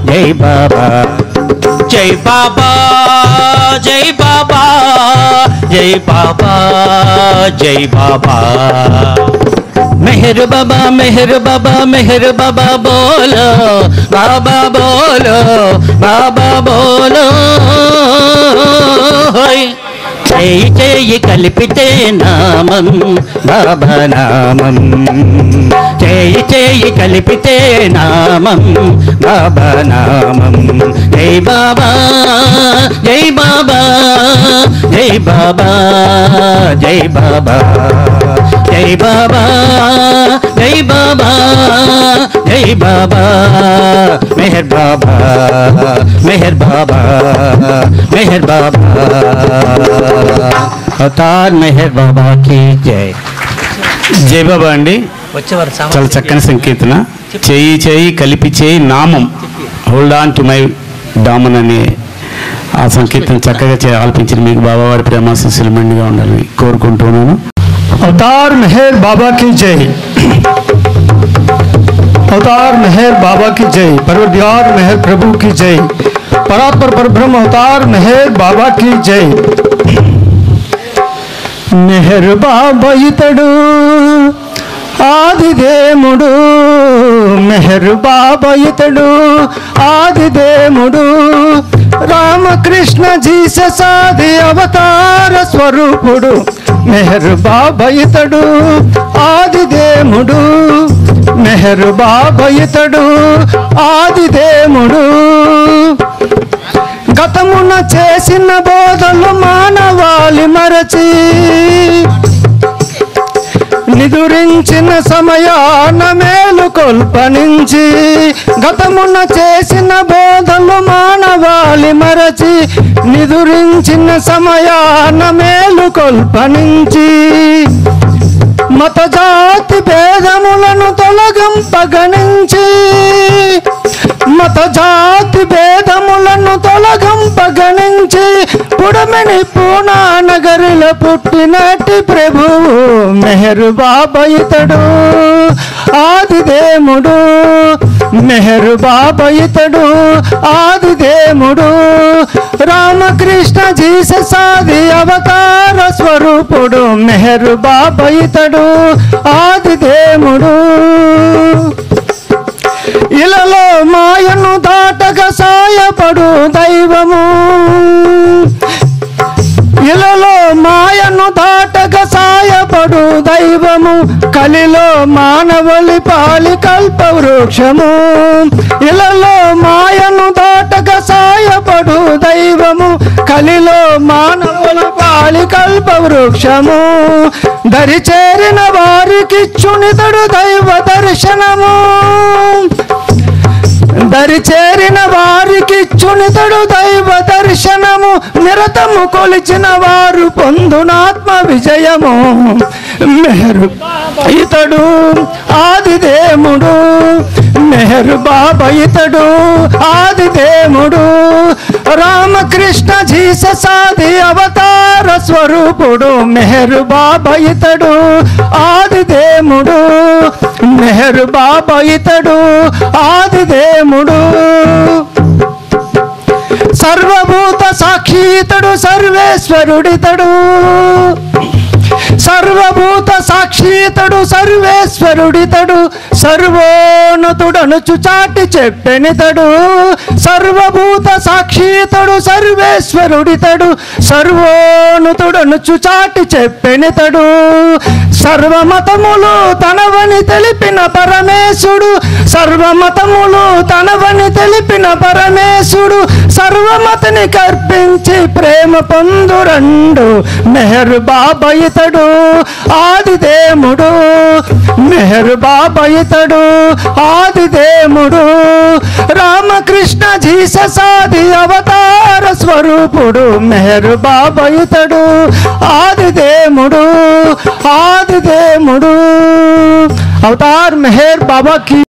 Speaker 1: జై బాబా జై బాబా జై బాబా జై బాబా జై బాబా. మెహరు బాబా బోలో బాబా బోలో బాబా బోలో. చేయి చేయి కలిపితే నామం బాబా నామం, చేయి చేయి కలిపితే నామం బాబా నామం. జై బాబా జై బాబా జై బాబా జై బాబా జై బాబా జై బాబా జై బాబా. మెహర్ బాబా మెహర్ బాబా మెహర్ బాబా. అవతార్ మెహర్ బాబా की జై.
Speaker 2: జై బాబా అండి. చాలా చక్కని సంకీర్తన. చేయి చేయి కలిపి చేయి నామం, హోల్డ్ ఆన్ టు మై డామన్ అనే ఆ సంకీర్తన చక్కగా ఆలపించిన మీకు బాబావారి ప్రేమాశీస్సులు మెండుగా ఉండాలని కోరుకుంటున్నాను.
Speaker 6: अवतार मेहर बाबा की जय, अवतार मेहर बाबा की जय, परवरदिगार मेहर प्रभु की जय, परात्पर परब्रह्म अवतार मेहर बाबा की जय. मेहर बाबा इतडू ఆదిదేముడు, మెహర్ బాబా ఇతడు ఆదిదేముడు, రామకృష్ణ జీసస్ ఆది అవతార స్వరూపుడు. మెహర్ బాబా ఇతడు ఆదిదేముడు, మెహర్ బాబా ఇతడు ఆదిదేముడు. గతమున చేసిన బోధలు మానవాళి మరచి, నిదురించిన సమయాన మేలు కొల్పనించి, గతమున చేసిన బోధలు మానవాళి మరచి, నిదురించిన సమయాన మేలు కొల్పనించి, మత జాతి భేదములను తొలగింపగణించి, మత జాతి భేదములను తొలగింపగణించి, పుడమిని పూనా నగరిలో పుట్టినట్టి ప్రభువు మెహర్ బాబా ఇతడు ఆదిదేముడు, మెహర్ బాబా ఇతడు ఆదిదేముడు, రామకృష్ణ జీసస్ ఆది అవతార స్వరూపుడు. మెహర్ బాబా ఇతడు ఆదిదేముడు. ఇలలో మాయను దాటగా సాయపడు దైవము, ఇలలో మాయను దాటగా సాయపడు దైవము, కలిలో మానవులి పాలి కల్ప వృక్షము. ఇలలో మాయను దాటగా సాయపడు దైవము, కలిలో మానవులి పాలి కల్ప వృక్షము. దరి చేరిన వారికిచ్చునితడు దైవ దర్శనము, దరి చేరిన వారికిచ్చునితడు దైవ దర్శనము. నిరతము కొలిచిన వారు పొందునాత్మ విజయము. మెహర్ ఇతడు ఆదిదేముడు, మెహర్ బాబా ఇతడు ఆదిదేముడు, రామకృష్ణ జీసస్ ఆది అవతార స్వరూపుడు. మెహర్ బాబా ఇతడు ఆదిదేముడు, మెహర్ బాబా ఇతడు ఆదిదేముడు. సర్వభూత సాక్షితడు సర్వేశ్వరుడితడు, సర్వభూత సాక్షితడు సర్వేశ్వరుడితడు, సర్వోన్నతుడనుచు చాటి చెప్పెనితడు. సర్వభూత సాక్షితడు సర్వేశ్వరుడితడు, సర్వోన్నతుడను అనుచు చాటి చెప్పెనితడు. సర్వమతములు తనవని తెలిపిన పరమేశుడు, సర్వమతములు తనవని తెలిపిన పరమేశుడు, సర్వమతని కర్పించి ప్రేమ పొందురండు మెహర్ బాబా ఇతడు ఆదిదేముడు. మెహర్ బాబా ఇతడు ఆదిదేముడు. రామకృష్ణ జీసస్ ఆది అవతార స్వరూపుడు. మెహర్ బాబా ఇతడు ఆదిదేముడు. ఆదిదేముడు. అవతార్ మెహర్ బాబా की